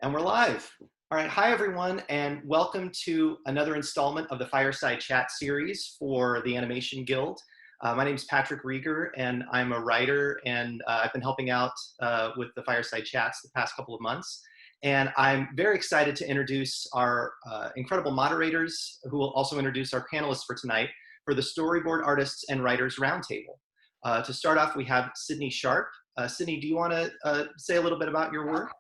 And we're live. All right, hi everyone, and welcome to another installment of the Fireside Chat series for the Animation Guild. My name is Patrick Rieger, and I'm a writer, and I've been helping out with the Fireside Chats the past couple of months. And I'm very excited to introduce our incredible moderators, who will also introduce our panelists for tonight for the Storyboard Artists and Writers Roundtable. To start off, we have Sydney Sharp. Sydney, do you want to say a little bit about your work?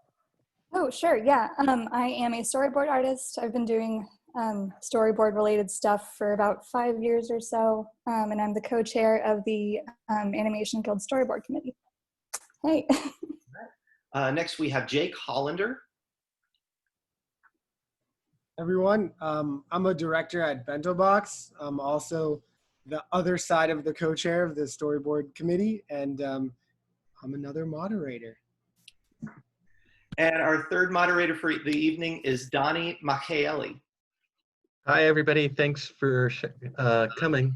Oh, sure, yeah. I am a storyboard artist. I've been doing storyboard related stuff for about 5 years or so, and I'm the co-chair of the Animation Guild Storyboard Committee. Hey. Next, we have Jake Hollander. Everyone, I'm a director at Bento Box. I'm also the other side of the co-chair of the Storyboard Committee, and I'm another moderator. And our third moderator for the evening is Dani, Michaeli. Hi, everybody. Thanks for coming.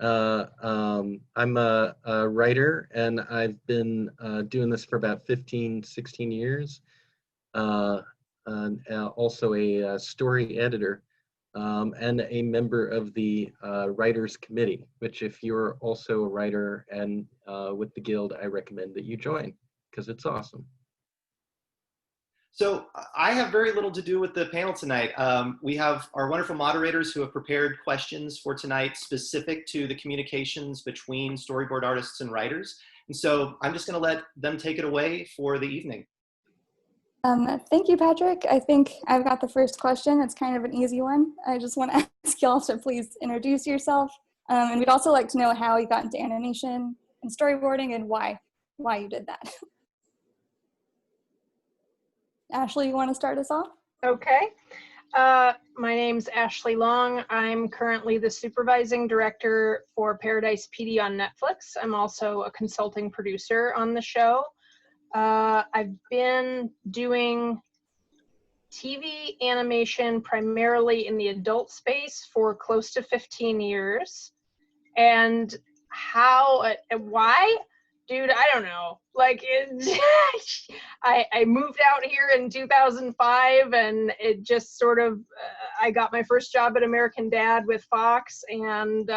I'm a writer, and I've been doing this for about 15, 16 years. And also a story editor and a member of the Writers Committee, which if you're also a writer and with the Guild, I recommend that you join because it's awesome. So I have very little to do with the panel tonight. We have our wonderful moderators who have prepared questions for tonight specific to the communications between storyboard artists and writers. And so I'm just going to let them take it away for the evening. Thank you, Patrick. I think I've got the first question. It's kind of an easy one. I just want to ask y'all to please introduce yourself. And we'd also like to know how you got into animation and storyboarding and why you did that. Ashley, you want to start us off? Okay. My name's Ashley Long. I'm currently the supervising director for Paradise PD on Netflix. I'm also a consulting producer on the show. I've been doing TV animation primarily in the adult space for close to 15 years. And why? Dude, I don't know. Like, I moved out here in 2005, and it just sort of, I got my first job at American Dad with Fox, and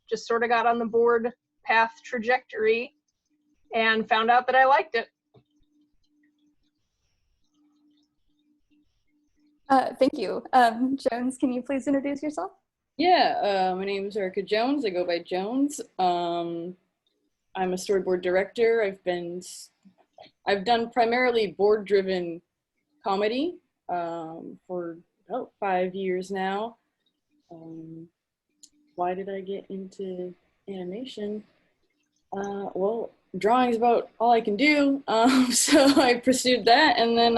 just sort of got on the board path trajectory and found out that I liked it. Thank you. Jones, can you please introduce yourself? Yeah, my name is Erica Jones. I go by Jones. I'm a storyboard director. I've done primarily board-driven comedy for about 5 years now. Why did I get into animation? Well, drawing is about all I can do, so I pursued that, and then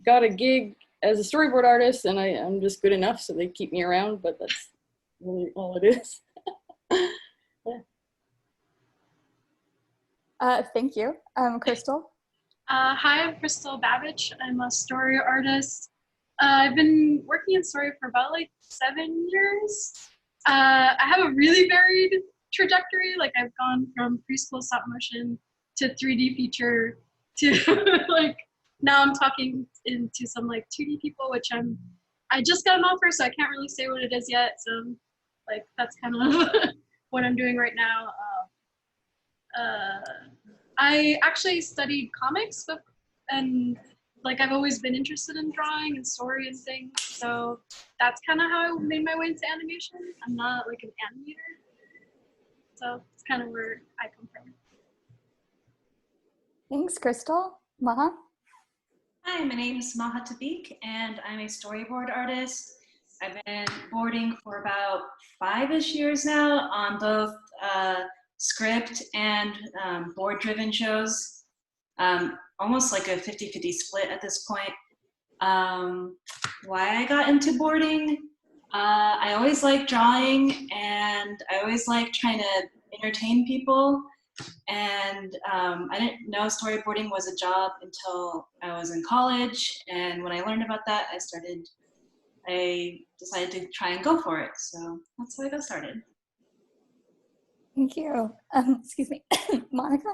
got a gig as a storyboard artist, and I'm just good enough, so they keep me around, but that's really all it is. Yeah. Thank you. Kristal? Hi, I'm Kristal Babich. I'm a story artist. I've been working in story for about like 7 years. I have a really varied trajectory. Like I've gone from preschool stop motion to 3D feature to like now I'm talking into some like 2D people, which I just got an offer, so I can't really say what it is yet. So like that's kind of what I'm doing right now. I actually studied comics, and like I've always been interested in drawing and story and things, so that's kind of how I made my way into animation. I'm not like an animator, so it's kind of where I come from. Thanks, Kristal. Maha? Hi, my name is Maha Tabikh, and I'm a storyboard artist. I've been boarding for about 5-ish years now on both script and board-driven shows, almost like a 50-50 split at this point. Why I got into boarding? I always liked drawing, and I always liked trying to entertain people, and I didn't know storyboarding was a job until I was in college, and when I learned about that, I decided to try and go for it, so that's how I got started. Thank you. Excuse me. Monica?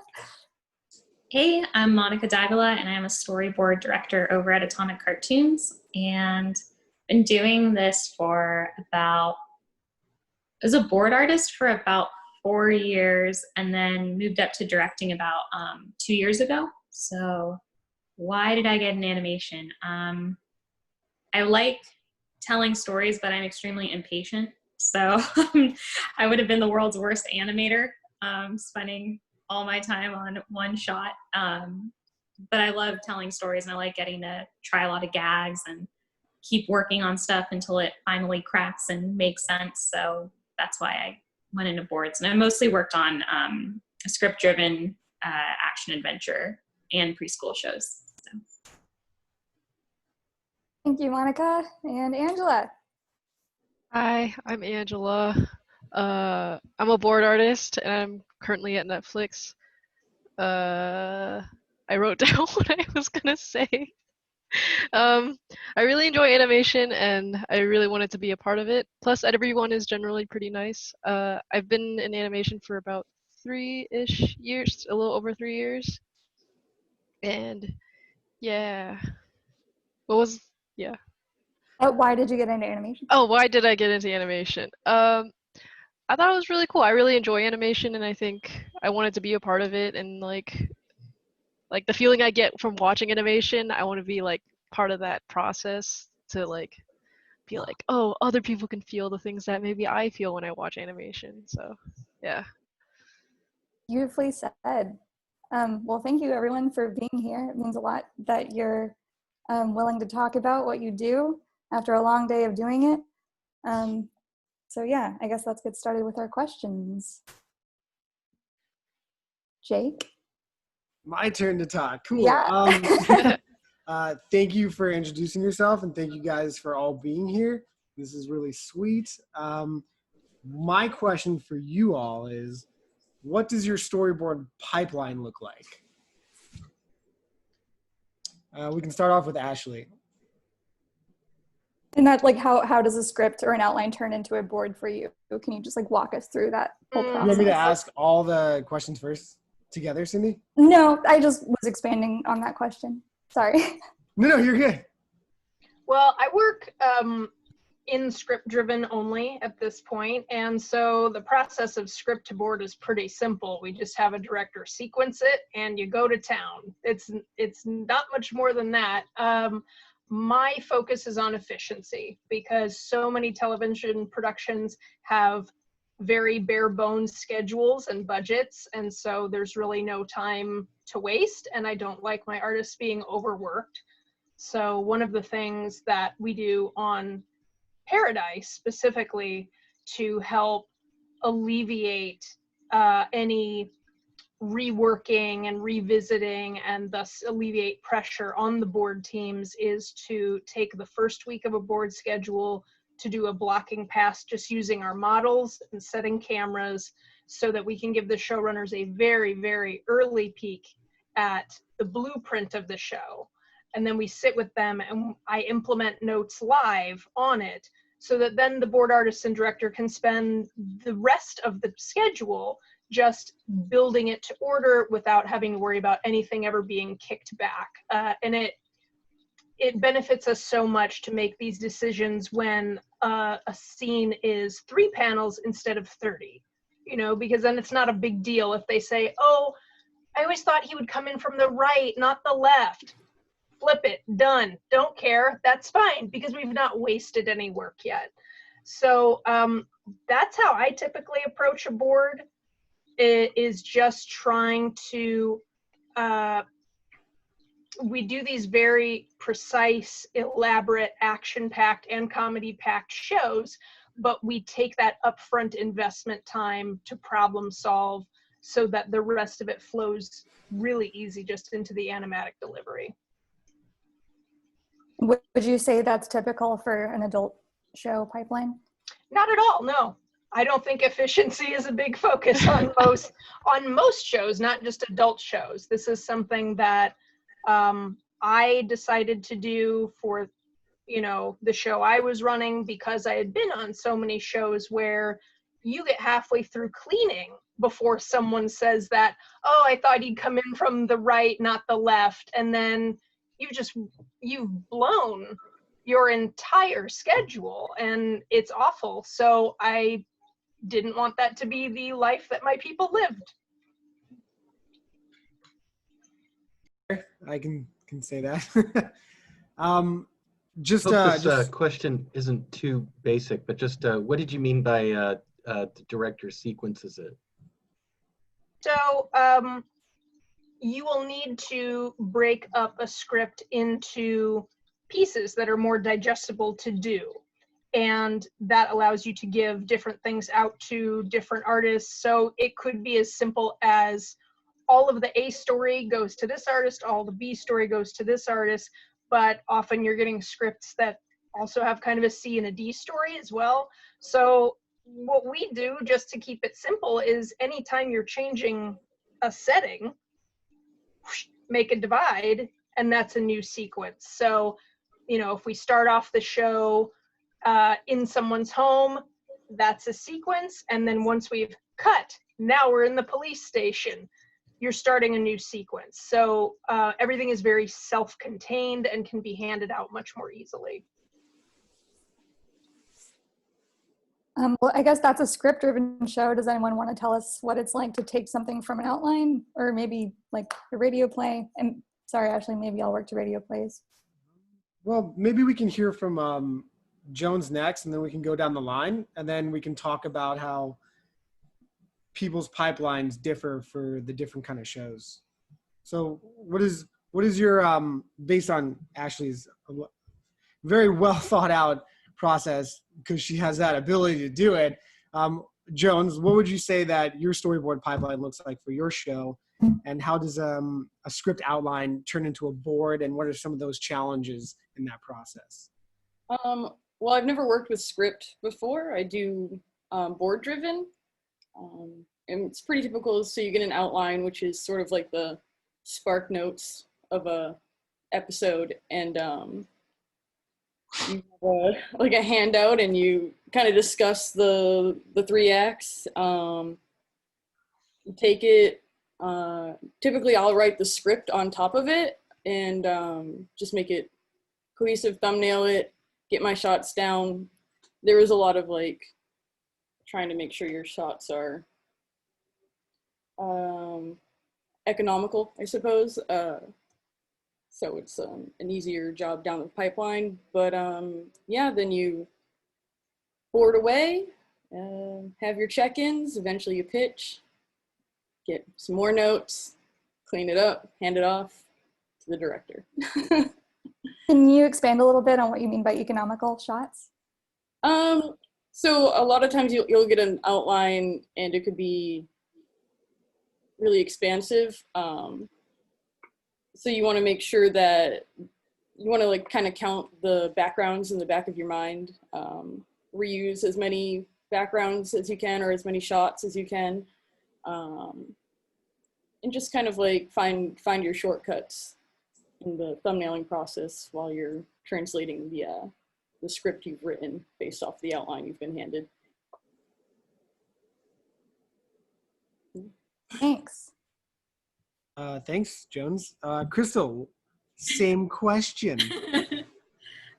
Hey, I'm Monica Davila, and I'm a storyboard director over at Atomic Cartoons, and been doing this for as a board artist for about 4 years, and then moved up to directing about 2 years ago. So why did I get an animation? I like telling stories, but I'm extremely impatient. So I would have been the world's worst animator, spending all my time on one shot. But I love telling stories, and I like getting to try a lot of gags and keep working on stuff until it finally cracks and makes sense. So that's why I went into boards. And I mostly worked on script-driven action adventure and preschool shows. So. Thank you, Monica. And Angela. Hi, I'm Angela. I'm a board artist, and I'm currently at Netflix. I wrote down what I was gonna say. I really enjoy animation, and I really wanted to be a part of it. Plus, everyone is generally pretty nice. I've been in animation for about 3-ish years, a little over 3 years. And yeah, yeah. Why did you get into animation? Oh, why did I get into animation? I thought it was really cool. I really enjoy animation, and I think I wanted to be a part of it. And like the feeling I get from watching animation, I want to be like part of that process to like be like, oh, other people can feel the things that maybe I feel when I watch animation. So, yeah. Beautifully said. Well, thank you everyone for being here. It means a lot that you're willing to talk about what you do after a long day of doing it. So yeah, I guess let's get started with our questions. Jake? My turn to talk. Cool. Yeah. Thank you for introducing yourself, and thank you guys for all being here. This is really sweet. My question for you all is, what does your storyboard pipeline look like? We can start off with Ashley. And that, like, how does a script or an outline turn into a board for you? Can you just like walk us through that whole process? You want me to ask all the questions first together, Cindy? No, I just was expanding on that question. Sorry. No, you're good. Well, I work in script-driven only at this point, and so the process of script to board is pretty simple. We just have a director sequence it, and you go to town. It's not much more than that. My focus is on efficiency because so many television productions have very bare bones schedules and budgets, and so there's really no time to waste, and I don't like my artists being overworked. So one of the things that we do on Paradise specifically to help alleviate any reworking and revisiting and thus alleviate pressure on the board teams is to take the first week of a board schedule to do a blocking pass just using our models and setting cameras so that we can give the showrunners a very, very early peek at the blueprint of the show. And then we sit with them and I implement notes live on it so that then the board artist and director can spend the rest of the schedule just building it to order without having to worry about anything ever being kicked back. And it benefits us so much to make these decisions when a scene is 3 panels instead of 30, you know, because then it's not a big deal if they say, oh, I always thought he would come in from the right, not the left. Flip it, done, don't care, that's fine, because we've not wasted any work yet. So that's how I typically approach a board, is just trying to, we do these very precise, elaborate, action-packed and comedy-packed shows, but we take that upfront investment time to problem solve so that the rest of it flows really easy just into the animatic delivery. Would you say that's typical for an adult show pipeline? Not at all, no. I don't think efficiency is a big focus on most shows, not just adult shows. This is something that I decided to do for, you know, the show I was running because I had been on so many shows where you get halfway through cleaning before someone says that, oh, I thought he'd come in from the right, not the left. And then you've blown your entire schedule, and it's awful. So I didn't want that to be the life that my people lived. I can say that. Hope this question isn't too basic, but just what did you mean by the director sequences it? So you will need to break up a script into pieces that are more digestible to do. And that allows you to give different things out to different artists. So it could be as simple as all of the A story goes to this artist, all the B story goes to this artist, but often you're getting scripts that also have kind of a C and a D story as well. So what we do, just to keep it simple, is anytime you're changing a setting, make a divide, and that's a new sequence. So, you know, if we start off the show in someone's home, that's a sequence. And then once we've cut, now we're in the police station, you're starting a new sequence. So everything is very self-contained and can be handed out much more easily. Well, I guess that's a script-driven show. Does anyone want to tell us what it's like to take something from an outline, or maybe like a radio play? And sorry, Ashley, maybe I'll work to radio plays. Well, maybe we can hear from Jones next, and then we can go down the line, and then we can talk about how people's pipelines differ for the different kind of shows. So what is your, based on Ashley's very well thought out process, because she has that ability to do it, Jones, what would you say that your storyboard pipeline looks like for your show, and how does a script outline turn into a board, and what are some of those challenges in that process? Well, I've never worked with script before. I do board driven, and it's pretty typical. So you get an outline, which is sort of like the spark notes of a episode, and you have like a handout, and you kind of discuss the 3 acts. You take it. Typically, I'll write the script on top of it, and just make it cohesive, thumbnail it, get my shots down. There was a lot of like trying to make sure your shots are economical, I suppose. So it's an easier job down the pipeline. But yeah, then you board away, have your check-ins, eventually you pitch, get some more notes, clean it up, hand it off to the director. Can you expand a little bit on what you mean by economical shots? So a lot of times you'll get an outline, and it could be really expansive. So you want to make sure that you want to like kind of count the backgrounds in the back of your mind, reuse as many backgrounds as you can, or as many shots as you can, and just kind of like find your shortcuts in the thumbnailing process while you're translating the script you've written based off the outline you've been handed. Thanks. Thanks, Jones. Kristal, same question.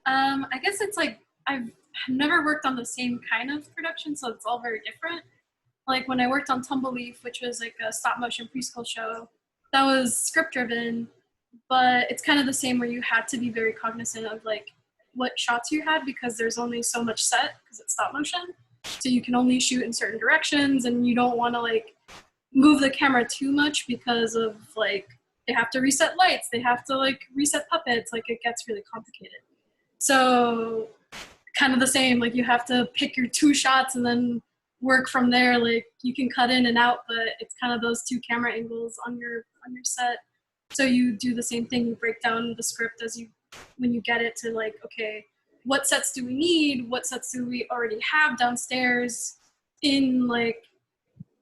I guess it's like I've never worked on the same kind of production, so it's all very different. Like when I worked on Tumbleleaf, which was like a stop motion preschool show, that was script driven, but it's kind of the same where you had to be very cognizant of like what shots you had, because there's only so much set because it's stop motion. So you can only shoot in certain directions, and you don't want to like move the camera too much because of like they have to reset lights, they have to like reset puppets, like it gets really complicated. So kind of the same, like you have to pick your 2 shots and then work from there. Like you can cut in and out, but it's kind of those 2 camera angles on your set. So you do the same thing, you break down the script when you get it to like, okay, what sets do we need? What sets do we already have downstairs in like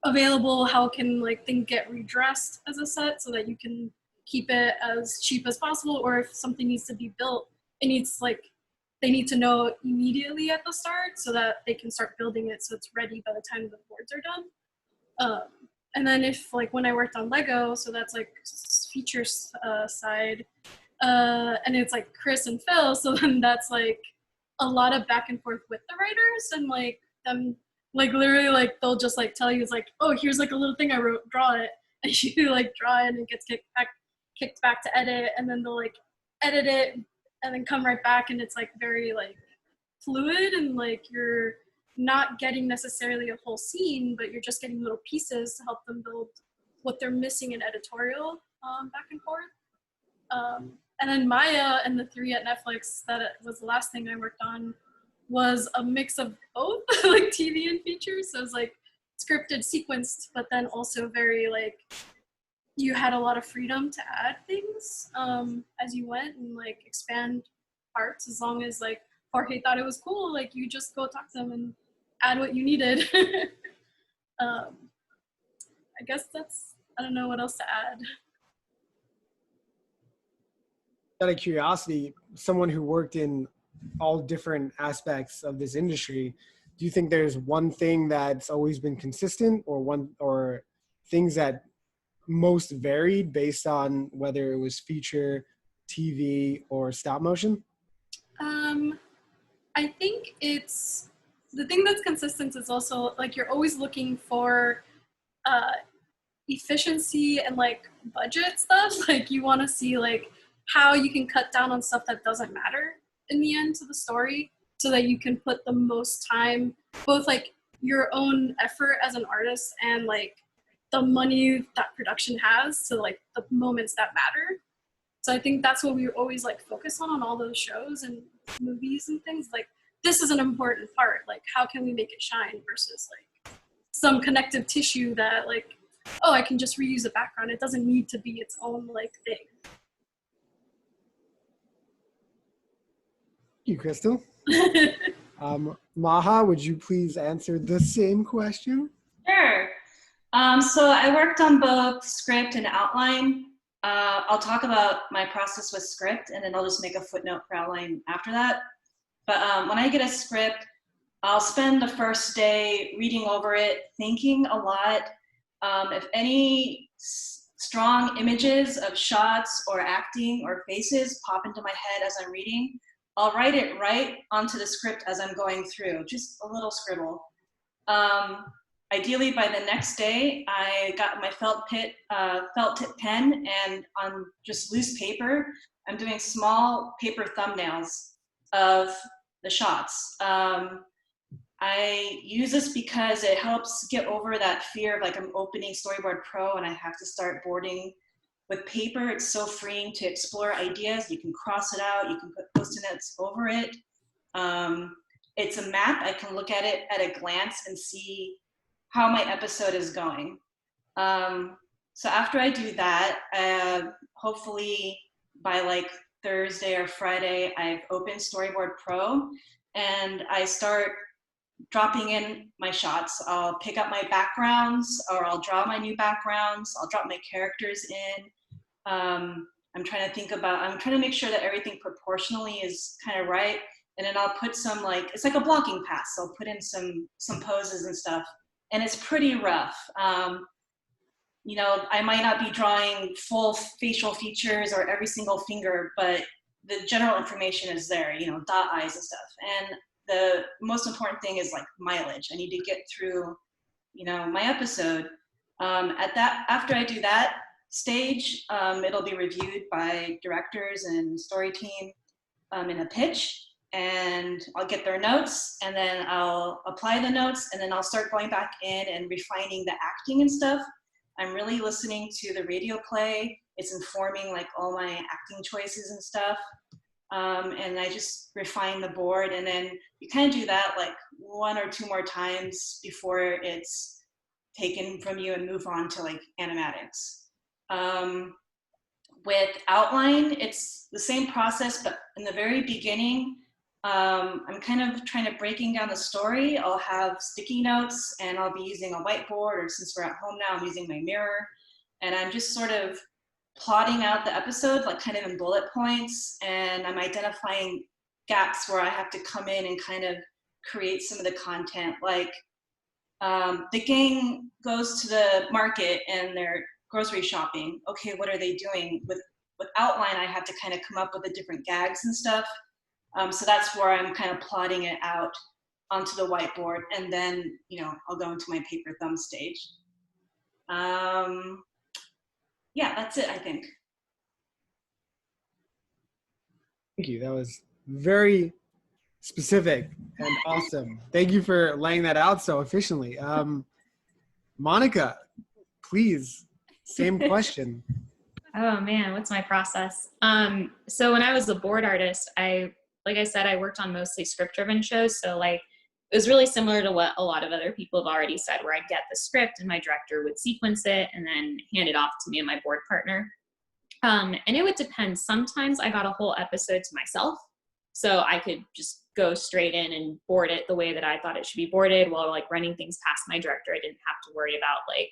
available? How can like things get redressed as a set so that you can keep it as cheap as possible? Or if something needs to be built, it needs like, they need to know immediately at the start so that they can start building it so it's ready by the time the boards are done. And then if like when I worked on Lego, so that's like features side, and it's like Chris and Phil, so then that's like a lot of back and forth with the writers, and like them like literally like they'll just like tell you, it's like, oh, here's like a little thing I wrote, draw it, and you like draw it and it gets kicked back to edit, and then they'll like edit it and then come right back, and it's like very like fluid, and like you're not getting necessarily a whole scene, but you're just getting little pieces to help them build what they're missing in editorial, back and forth. And then Maya and the 3 at Netflix, that was the last thing I worked on, was a mix of both, like TV and features. So it was like scripted, sequenced, but then also very like, you had a lot of freedom to add things as you went and like expand parts, as long as like Jorge thought it was cool, like you just go talk to them and add what you needed. I guess that's, I don't know what else to add. Out of curiosity, someone who worked in all different aspects of this industry, do you think there's one thing that's always been consistent, or things that most varied based on whether it was feature, TV, or stop motion? I think it's, the thing that's consistent is also like you're always looking for efficiency and like budget stuff. Like you want to see like how you can cut down on stuff that doesn't matter in the end to the story, so that you can put the most time, both like your own effort as an artist and like the money that production has to like the moments that matter. So I think that's what we always like focus on all those shows and movies and things. Like, this is an important part. Like, how can we make it shine versus like some connective tissue that like, oh, I can just reuse a background. It doesn't need to be its own like thing. Thank you, Kristal. Maha, would you please answer the same question? Sure. So I worked on both script and outline. I'll talk about my process with script, and then I'll just make a footnote for outline after that. But when I get a script, I'll spend the first day reading over it, thinking a lot. If any strong images of shots or acting or faces pop into my head as I'm reading, I'll write it right onto the script as I'm going through, just a little scribble. Ideally, by the next day, I got my felt tip pen, and on just loose paper, I'm doing small paper thumbnails of the shots. I use this because it helps get over that fear of like I'm opening Storyboard Pro and I have to start boarding with paper. It's so freeing to explore ideas. You can cross it out, you can put post-it notes over it. It's a map. I can look at it at a glance and see how my episode is going. So after I do that, hopefully by like Thursday or Friday, I've opened Storyboard Pro and I start dropping in my shots. I'll pick up my backgrounds, or I'll draw my new backgrounds. I'll drop my characters in. I'm trying to make sure that everything proportionally is kind of right. And then I'll put some like, it's like a blocking pass. So I'll put in some poses and stuff. And it's pretty rough. You know, I might not be drawing full facial features or every single finger, but the general information is there, you know, dot eyes and stuff. And the most important thing is like mileage. I need to get through, you know, my episode. After I do that stage, it'll be reviewed by directors and story team in a pitch, and I'll get their notes, and then I'll apply the notes, and then I'll start going back in and refining the acting and stuff. I'm really listening to the radio play. It's informing like all my acting choices and stuff. And I just refine the board, and then you kind of do that like 1 or 2 more times before it's taken from you and move on to like animatics. With outline, it's the same process, but in the very beginning, I'm kind of trying to breaking down the story. I'll have sticky notes, and I'll be using a whiteboard, or since we're at home now, I'm using my mirror, and I'm just sort of plotting out the episode, like kind of in bullet points, and I'm identifying gaps where I have to come in and kind of create some of the content. Like the gang goes to the market and they're grocery shopping. Okay, what are they doing? With outline, I have to kind of come up with the different gags and stuff. So that's where I'm kind of plotting it out onto the whiteboard, and then, you know, I'll go into my paper thumb stage. Yeah, that's it, I think. Thank you. That was very specific and awesome. Thank you for laying that out so efficiently. Monica, please, same question. Oh man, what's my process? So when I was a board artist, like I said, I worked on mostly script-driven shows. So like, it was really similar to what a lot of other people have already said, where I'd get the script and my director would sequence it and then hand it off to me and my board partner. And it would depend. Sometimes I got a whole episode to myself, so I could just go straight in and board it the way that I thought it should be boarded, while like running things past my director. I didn't have to worry about like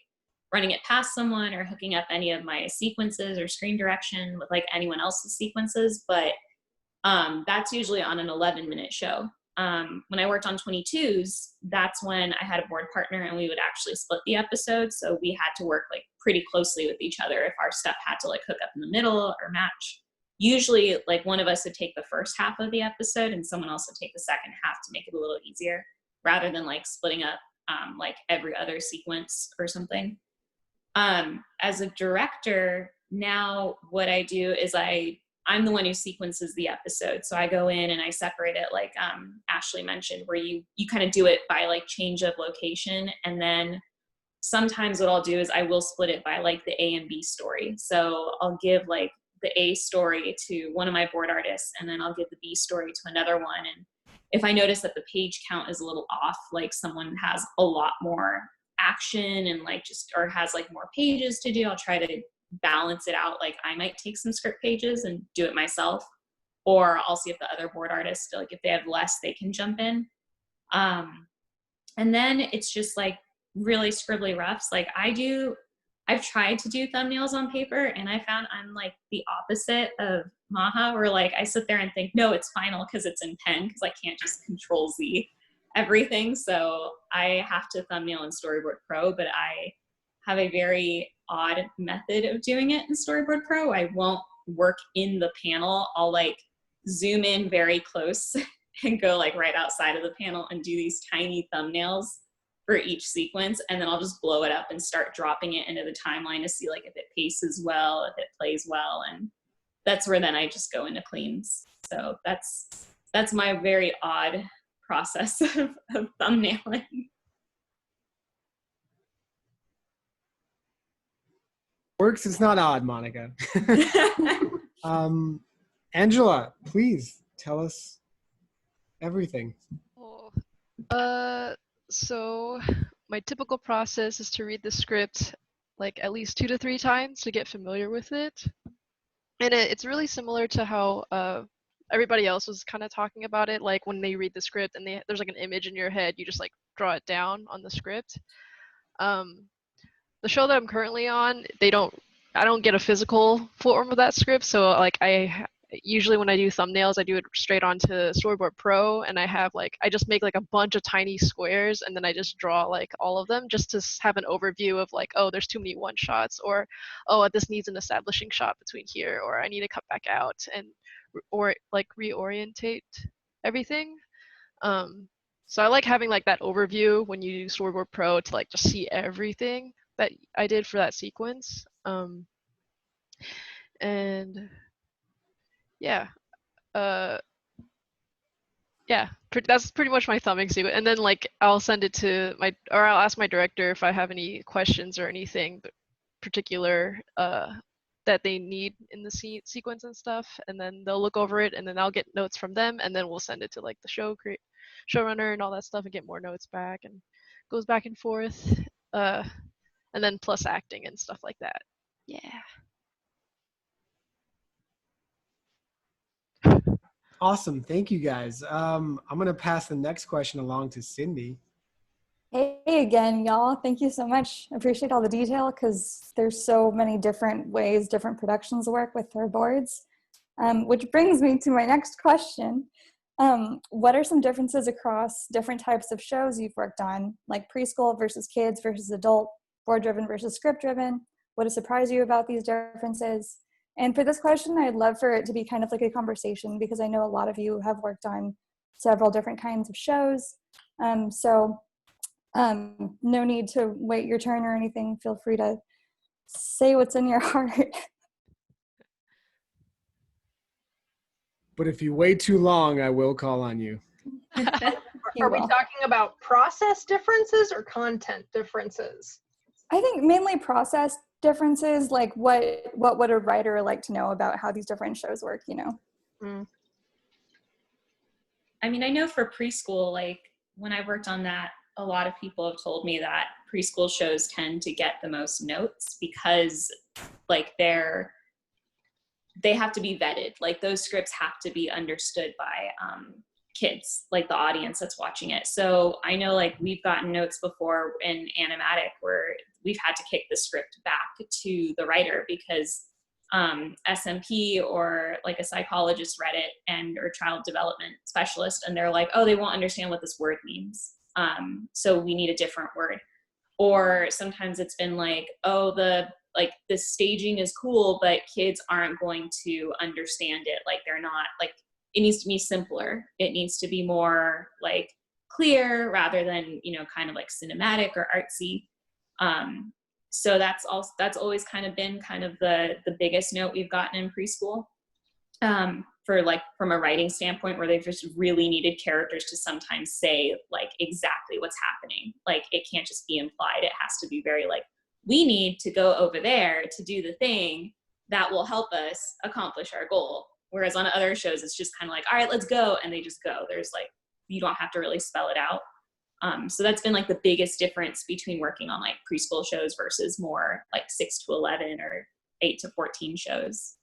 running it past someone or hooking up any of my sequences or screen direction with like anyone else's sequences. But that's usually on an 11-minute show. When I worked on 22s, that's when I had a board partner and we would actually split the episode. So we had to work like pretty closely with each other if our stuff had to like hook up in the middle or match. Usually like one of us would take the first half of the episode and someone else would take the second half to make it a little easier, rather than like splitting up like every other sequence or something. As a director, now what I do is I'm the one who sequences the episode. So I go in and I separate it like Ashley mentioned, where you kind of do it by like change of location. And then sometimes what I'll do is I will split it by like the A and B story. So I'll give like the A story to one of my board artists, and then I'll give the B story to another one. And if I notice that the page count is a little off, like someone has a lot more action and like or has like more pages to do, I'll try to balance it out. Like I might take some script pages and do it myself, or I'll see if the other board artists, like if they have less, they can jump in. And then it's just like really scribbly roughs. Like I've tried to do thumbnails on paper, and I found I'm like the opposite of Maha, where like I sit there and think, no, it's final because it's in pen, because I can't just Control-Z everything. So I have to thumbnail in Storyboard Pro, but I have a very odd method of doing it in Storyboard Pro. I won't work in the panel. I'll like zoom in very close and go like right outside of the panel and do these tiny thumbnails for each sequence, and then I'll just blow it up and start dropping it into the timeline to see like if it paces well, if it plays well, and that's where then I just go into cleans. So that's my very odd process of thumbnailing. Works, it's not odd, Monica. Angela, please tell us everything. So my typical process is to read the script like at least 2 to 3 times to get familiar with it. And it's really similar to how everybody else was kind of talking about it. Like when they read the script and there's like an image in your head, you just like draw it down on the script. The show that I'm currently on, I don't get a physical form of that script. So like usually when I do thumbnails, I do it straight onto Storyboard Pro, and I just make like a bunch of tiny squares, and then I just draw like all of them just to have an overview of like, oh, there's too many one shots, or oh, this needs an establishing shot between here, or I need to cut back out or like reorientate everything. So I like having like that overview when you do Storyboard Pro to like just see everything that I did for that sequence. And yeah, that's pretty much my thumbing sequence. And then like I'll send it to I'll ask my director if I have any questions or anything particular that they need in the sequence and stuff. And then they'll look over it, and then I'll get notes from them, and then we'll send it to like the showrunner and all that stuff, and get more notes back, and goes back and forth. And then plus acting and stuff like that. Yeah. Awesome. Thank you, guys. I'm going to pass the next question along to Cindy. Hey again, y'all. Thank you so much. I appreciate all the detail, because there's so many different ways different productions work with their boards. Which brings me to my next question. What are some differences across different types of shows you've worked on, like preschool versus kids versus adult, board-driven versus script-driven? What has surprised you about these differences? And for this question, I'd love for it to be kind of like a conversation, because I know a lot of you have worked on several different kinds of shows. No need to wait your turn or anything. Feel free to say what's in your heart. But if you wait too long, I will call on you. Are we talking about process differences or content differences? I think mainly process differences, like what would a writer like to know about how these different shows work, you know? Mm. I mean, I know for preschool, like when I worked on that, a lot of people have told me that preschool shows tend to get the most notes because like they have to be vetted. Like those scripts have to be understood by kids, like the audience that's watching it. So I know like we've gotten notes before in Animatic where we've had to kick the script back to the writer because SMP or like a psychologist read it or child development specialist, and they're like, oh, they won't understand what this word means. So we need a different word. Or sometimes it's been like, oh, the staging is cool, but kids aren't going to understand it. Like they're not, like, it needs to be simpler. It needs to be more like clear rather than, you know, kind of like cinematic or artsy. So that's always kind of been kind of the biggest note we've gotten in preschool. For like from a writing standpoint, where they've just really needed characters to sometimes say like exactly what's happening. Like it can't just be implied. It has to be very like, we need to go over there to do the thing that will help us accomplish our goal. Whereas on other shows, it's just kind of like, all right, let's go. And they just go. There's like, you don't have to really spell it out. So that's been like the biggest difference between working on like preschool shows versus more like 6 to 11 or 8 to 14 shows.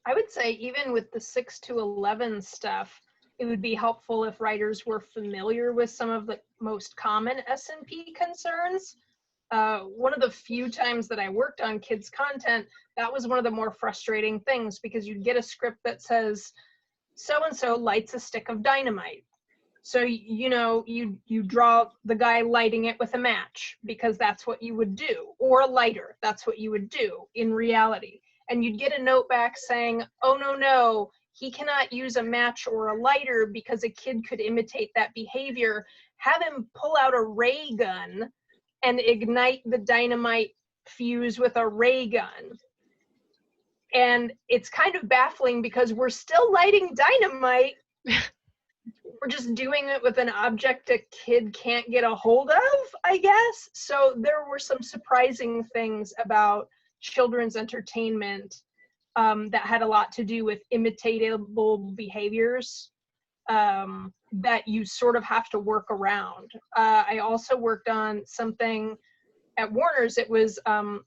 I would say even with the 6 to 11 stuff, it would be helpful if writers were familiar with some of the most common S&P concerns. One of the few times that I worked on kids content, that was one of the more frustrating things, because you'd get a script that says, so-and-so lights a stick of dynamite. So, you know, you draw the guy lighting it with a match because that's what you would do, or a lighter, that's what you would do in reality. And you'd get a note back saying, oh, no, he cannot use a match or a lighter because a kid could imitate that behavior. Have him pull out a ray gun and ignite the dynamite fuse with a ray gun. And it's kind of baffling because we're still lighting dynamite. We're just doing it with an object a kid can't get a hold of, I guess. So there were some surprising things about children's entertainment that had a lot to do with imitatable behaviors that you sort of have to work around. I also worked on something at Warner's. It was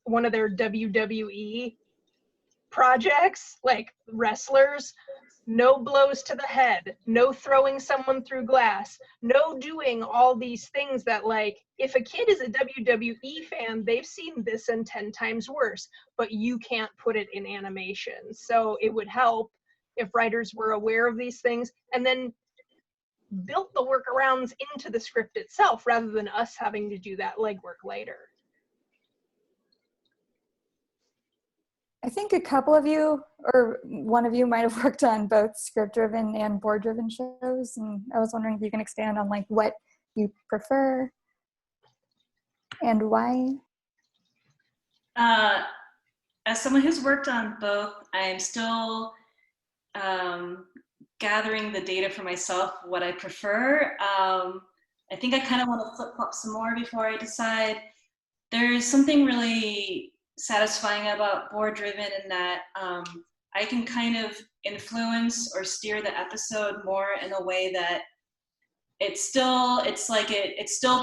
one of their WWE projects, like wrestlers. No blows to the head, no throwing someone through glass, no doing all these things that, like, if a kid is a WWE fan, they've seen this and 10 times worse, but you can't put it in animation. So it would help if writers were aware of these things and then built the workarounds into the script itself rather than us having to do that legwork later. I think a couple of you, or one of you, might have worked on both script-driven and board-driven shows, and I was wondering if you can expand on like what you prefer and why. As someone who's worked on both, I'm still gathering the data for myself, what I prefer. I think I kind of want to flip-flop some more before I decide. There's something really satisfying about board-driven in that I can kind of influence or steer the episode more in a way that it's still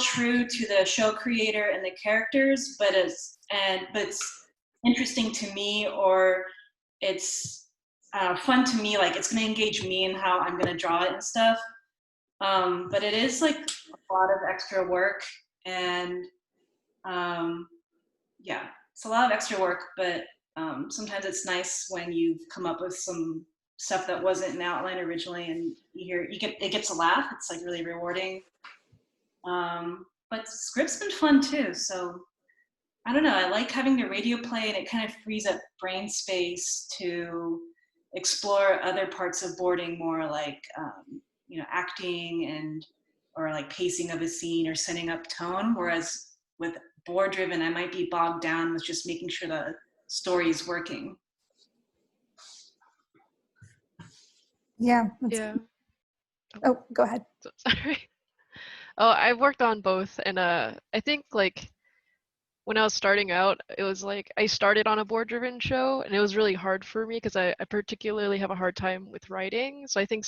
true to the show creator and the characters, but it's interesting to me, or it's fun to me, like it's going to engage me in how I'm going to draw it and stuff. But it is like a lot of extra work, and yeah, it's a lot of extra work, but sometimes it's nice when you've come up with some stuff that wasn't an outline originally, and it gets a laugh. It's like really rewarding. But script's been fun too. So I don't know. I like having the radio play, and it kind of frees up brain space to explore other parts of boarding more, like acting or like pacing of a scene or setting up tone. Whereas with board driven, I might be bogged down with just making sure the story is working. Yeah. Yeah. Oh, go ahead. Sorry. Oh, I've worked on both, and I think like when I was starting out, it was like I started on a board-driven show, and it was really hard for me because I particularly have a hard time with writing. So I think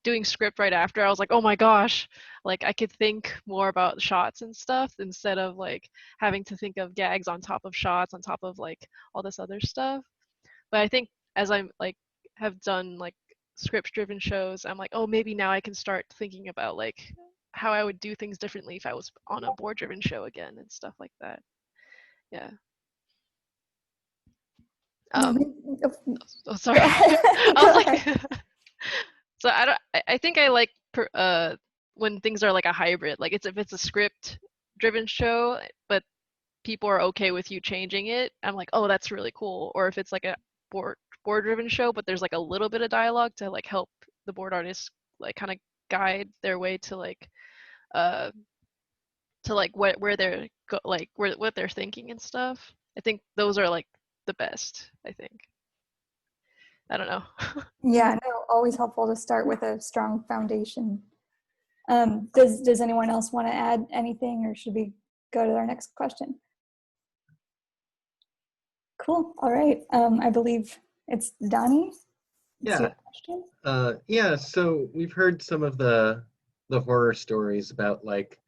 doing script right after, I was like, oh my gosh, like I could think more about shots and stuff instead of like having to think of gags on top of shots on top of like all this other stuff. But I think as I'm like have done like script-driven shows, I'm like, oh, maybe now I can start thinking about like how I would do things differently if I was on a board-driven show again and stuff like that. Yeah. Oh, sorry. I was like, so I think I like when things are like a hybrid. Like if it's a script-driven show, but people are okay with you changing it, I'm like, oh, that's really cool. Or if it's like a board-driven show, but there's like a little bit of dialogue to like help the board artists like kind of guide their way to like where they're what they're thinking and stuff. I think those are like the best, I think. I don't know. Yeah, no, always helpful to start with a strong foundation. Does anyone else want to add anything, or should we go to our next question? Cool. All right. I believe it's Dani. Yeah. So we've heard some of the horror stories about like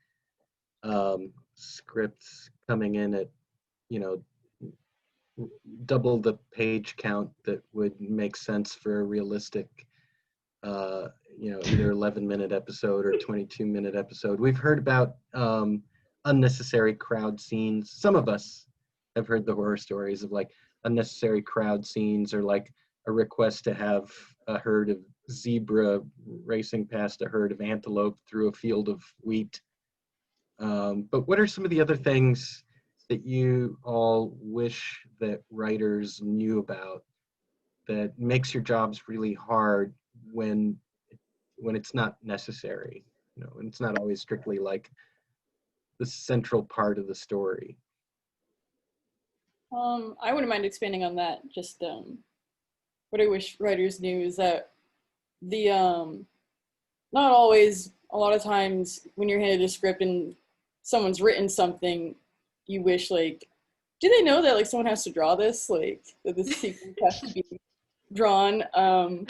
scripts coming in at double the page count that would make sense for a realistic either 11-minute episode or 22-minute episode. We've heard about unnecessary crowd scenes. Some of us have heard the horror stories of like unnecessary crowd scenes, or like a request to have a herd of zebra racing past a herd of antelope through a field of wheat. But what are some of the other things that you all wish that writers knew about that makes your jobs really hard when it's not necessary, and it's not always strictly like the central part of the story? I wouldn't mind expanding on that. Just what I wish writers knew is that the not always, a lot of times when you're handed a script and someone's written something, you wish like, do they know that like someone has to draw this, like that this sequence has to be drawn? And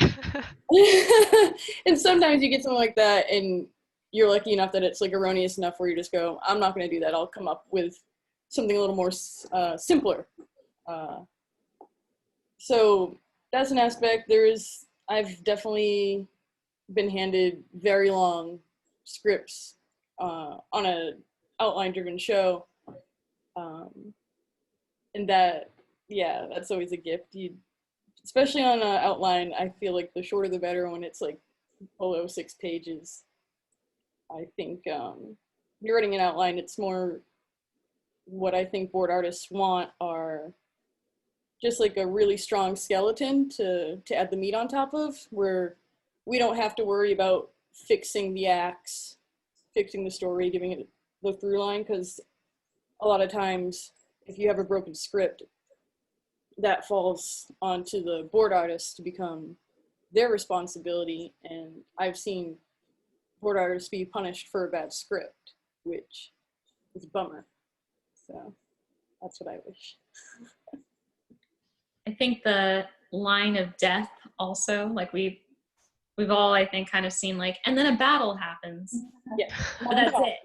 sometimes you get something like that and you're lucky enough that it's like erroneous enough where you just go, I'm not going to do that, I'll come up with something a little more simpler. So that's an aspect. I've definitely been handed very long scripts on a outline driven show, and that's always a gift. Especially on an outline, I feel like the shorter the better when it's like below 6 pages. I think you're writing an outline, it's more what I think board artists want are just like a really strong skeleton to add the meat on top of, where we don't have to worry about fixing the acts, fixing the story, giving it the through line, because a lot of times if you have a broken script, that falls onto the board artist to become their responsibility. And I've seen board artists be punished for a bad script, which is a bummer. So that's what I wish. I think the line of death also, like we've all, I think, kind of seen like, and then a battle happens. Yeah. But that's it.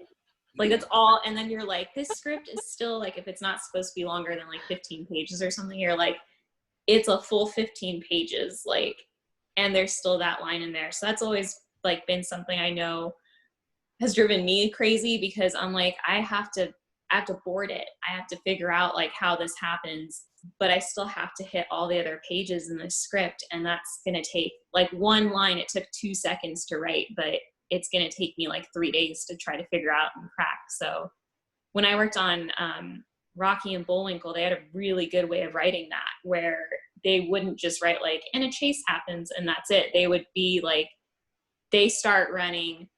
Like that's all. And then you're like, this script is still like, if it's not supposed to be longer than like 15 pages or something, you're like, it's a full 15 pages, like, and there's still that line in there. So that's always like been something I know has driven me crazy, because I'm like, I have to board it. I have to figure out like how this happens but I still have to hit all the other pages in the script, and that's going to take like one line. It took 2 seconds to write, but it's going to take me like 3 days to try to figure out and crack. So when I worked on Rocky and Bullwinkle, they had a really good way of writing that, where they wouldn't just write like, and a chase happens and that's it. They would be like, they start running,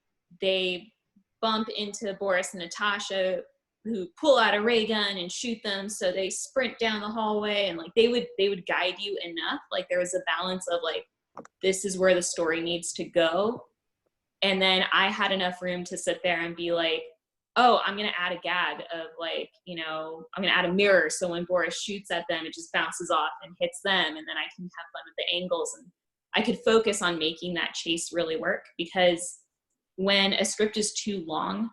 they bump into Boris and Natasha, who pull out a ray gun and shoot them. So they sprint down the hallway, and like they would guide you enough. Like there was a balance of like, this is where the story needs to go. And then I had enough room to sit there and be like, oh, I'm going to add a gag of like, you know, I'm going to add a mirror. So when Boris shoots at them, it just bounces off and hits them. And then I can have fun with the angles. And I could focus on making that chase really work, because when a script is too long,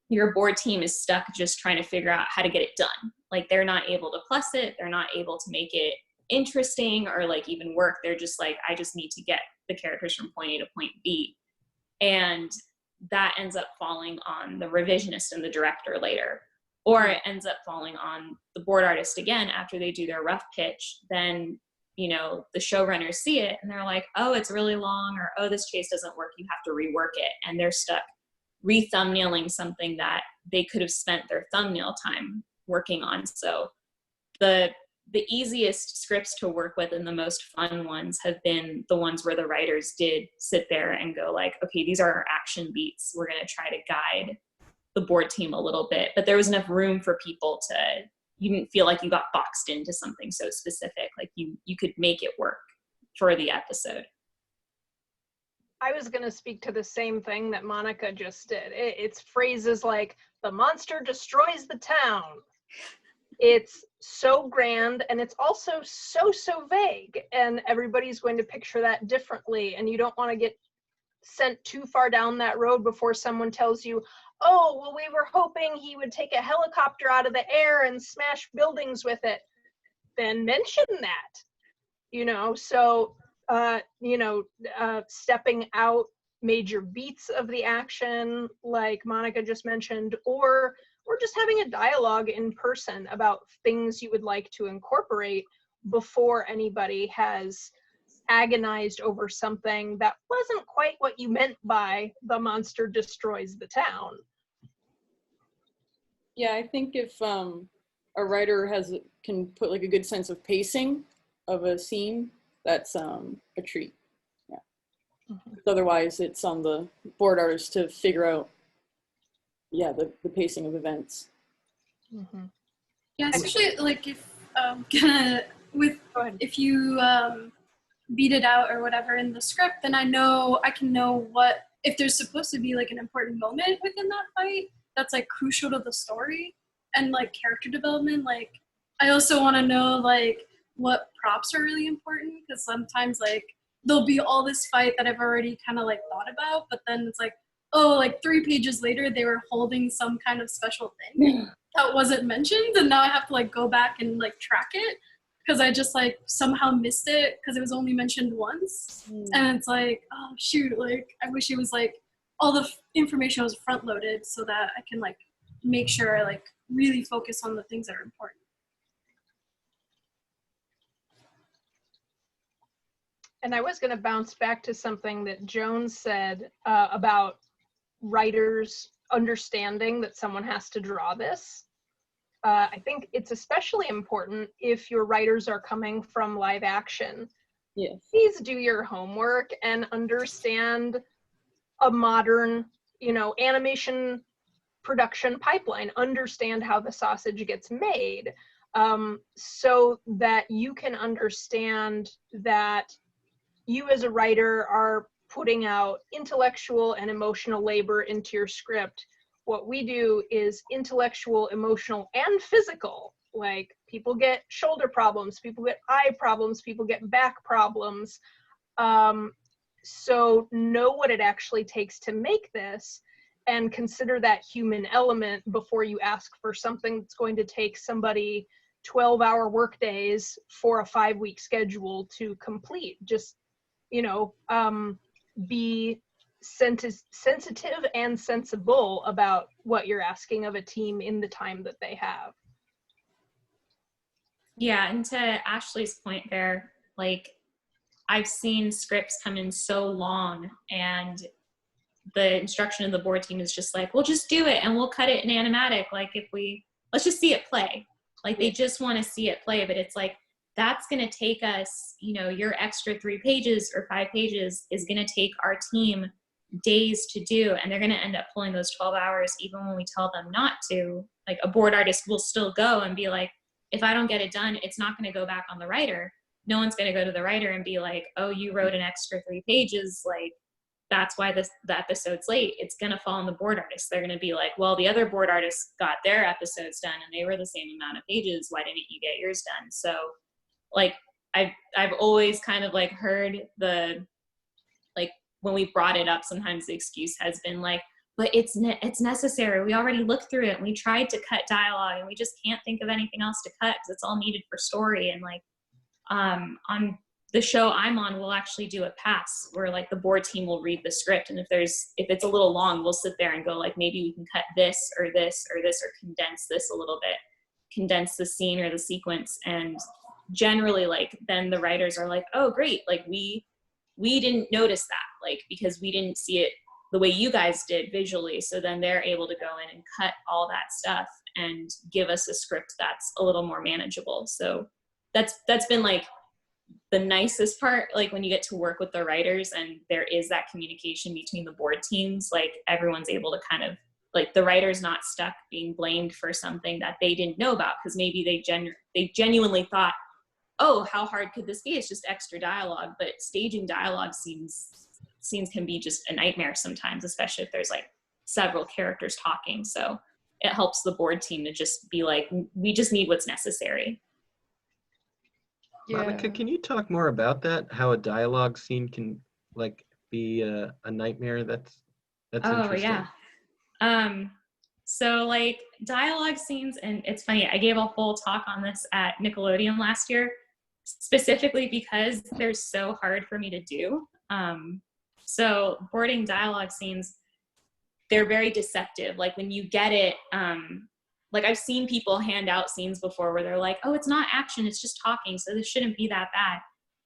your board team is stuck just trying to figure out how to get it done. Like they're not able to plus it. They're not able to make it interesting or like even work. They're just like, I just need to get the characters from point A to point B. And that ends up falling on the revisionist and the director later, or it ends up falling on the board artist again after they do their rough pitch. Then, you know, the showrunners see it and they're like, oh, it's really long, or oh, this chase doesn't work, you have to rework it. And they're stuck re-thumbnailing something that they could have spent their thumbnail time working on. So the easiest scripts to work with and the most fun ones have been the ones where the writers did sit there and go like, okay, these are our action beats. We're going to try to guide the board team a little bit, but there was enough room for people to, you didn't feel like you got boxed into something so specific. Like you could make it work for the episode. I was going to speak to the same thing that Monica just did. It's phrases like, the monster destroys the town. It's so grand, and it's also so vague, and everybody's going to picture that differently, and you don't want to get sent too far down that road before someone tells you, oh, well, we were hoping he would take a helicopter out of the air and smash buildings with it. Then mention that, you know. So stepping out major beats of the action, like Monica just mentioned, or just having a dialogue in person about things you would like to incorporate before anybody has agonized over something that wasn't quite what you meant by the monster destroys the town. Yeah, I think if a writer can put like a good sense of pacing of a scene, that's a treat. Yeah. Mm-hmm. Otherwise, it's on the board artist to figure out, yeah, the pacing of events. Mm-hmm. Yeah, especially like if if you beat it out or whatever in the script, then I can know what, if there's supposed to be like an important moment within that fight that's like crucial to the story and like character development. Like I also want to know like what props are really important, because sometimes like there'll be all this fight that I've already kind of like thought about, but then it's like, oh, like 3 pages later they were holding some kind of special thing that wasn't mentioned, and now I have to like go back and like track it because I just like somehow missed it because it was only mentioned once. And it's like, oh shoot, like I wish it was like all the information was front loaded so that I can like make sure I like really focus on the things that are important. And I was going to bounce back to something that Jones said about writers understanding that someone has to draw this. I think it's especially important if your writers are coming from live action. Yes. Please do your homework and understand a modern, animation production pipeline. Understand how the sausage gets made, so that you can understand that you as a writer are putting out intellectual and emotional labor into your script. What we do is intellectual, emotional, and physical. Like people get shoulder problems, people get eye problems, people get back problems. So know what it actually takes to make this and consider that human element before you ask for something that's going to take somebody 12-hour work days for a 5-week schedule to complete. Just, be sensitive and sensible about what you're asking of a team in the time that they have. Yeah, and to Ashley's point there, like I've seen scripts come in so long and the instruction of the board team is just like, we'll just do it and we'll cut it in animatic. Like let's just see it play. Like they just want to see it play, but it's like, that's going to take us, you know, your extra 3 pages or 5 pages is going to take our team days to do. And they're going to end up pulling those 12 hours, even when we tell them not to. Like a board artist will still go and be like, if I don't get it done, it's not going to go back on the writer. No one's going to go to the writer and be like, oh, you wrote an extra 3 pages. Like, that's why the episode's late. It's going to fall on the board artist. They're going to be like, well, the other board artists got their episodes done and they were the same amount of pages. Why didn't you get yours done? So like, I've always kind of like heard like when we brought it up, sometimes the excuse has been like, but it's necessary. We already looked through it and we tried to cut dialogue and we just can't think of anything else to cut because it's all needed for story. And like, on the show I'm on, we'll actually do a pass where like the board team will read the script. And if it's a little long, we'll sit there and go like, maybe we can cut this or this or this, or condense this a little bit, condense the scene or the sequence. And generally like, then the writers are like, oh, great. Like we didn't notice that, like, because we didn't see it the way you guys did visually. So then they're able to go in and cut all that stuff and give us a script that's a little more manageable. So that's been like the nicest part, like when you get to work with the writers and there is that communication between the board teams, like everyone's able to kind of, like the writer's not stuck being blamed for something that they didn't know about because maybe they genuinely thought, oh, how hard could this be? It's just extra dialogue. But staging dialogue scenes can be just a nightmare sometimes, especially if there's like several characters talking. So it helps the board team to just be like, we just need what's necessary. Yeah. Monica, can you talk more about that? How a dialogue scene can like be a nightmare? That's interesting. Yeah. So like dialogue scenes, and it's funny, I gave a whole talk on this at Nickelodeon last year, specifically because they're so hard for me to do. So boarding dialogue scenes, they're very deceptive. Like when you get it, like I've seen people hand out scenes before where they're like, oh, it's not action, it's just talking, so this shouldn't be that bad.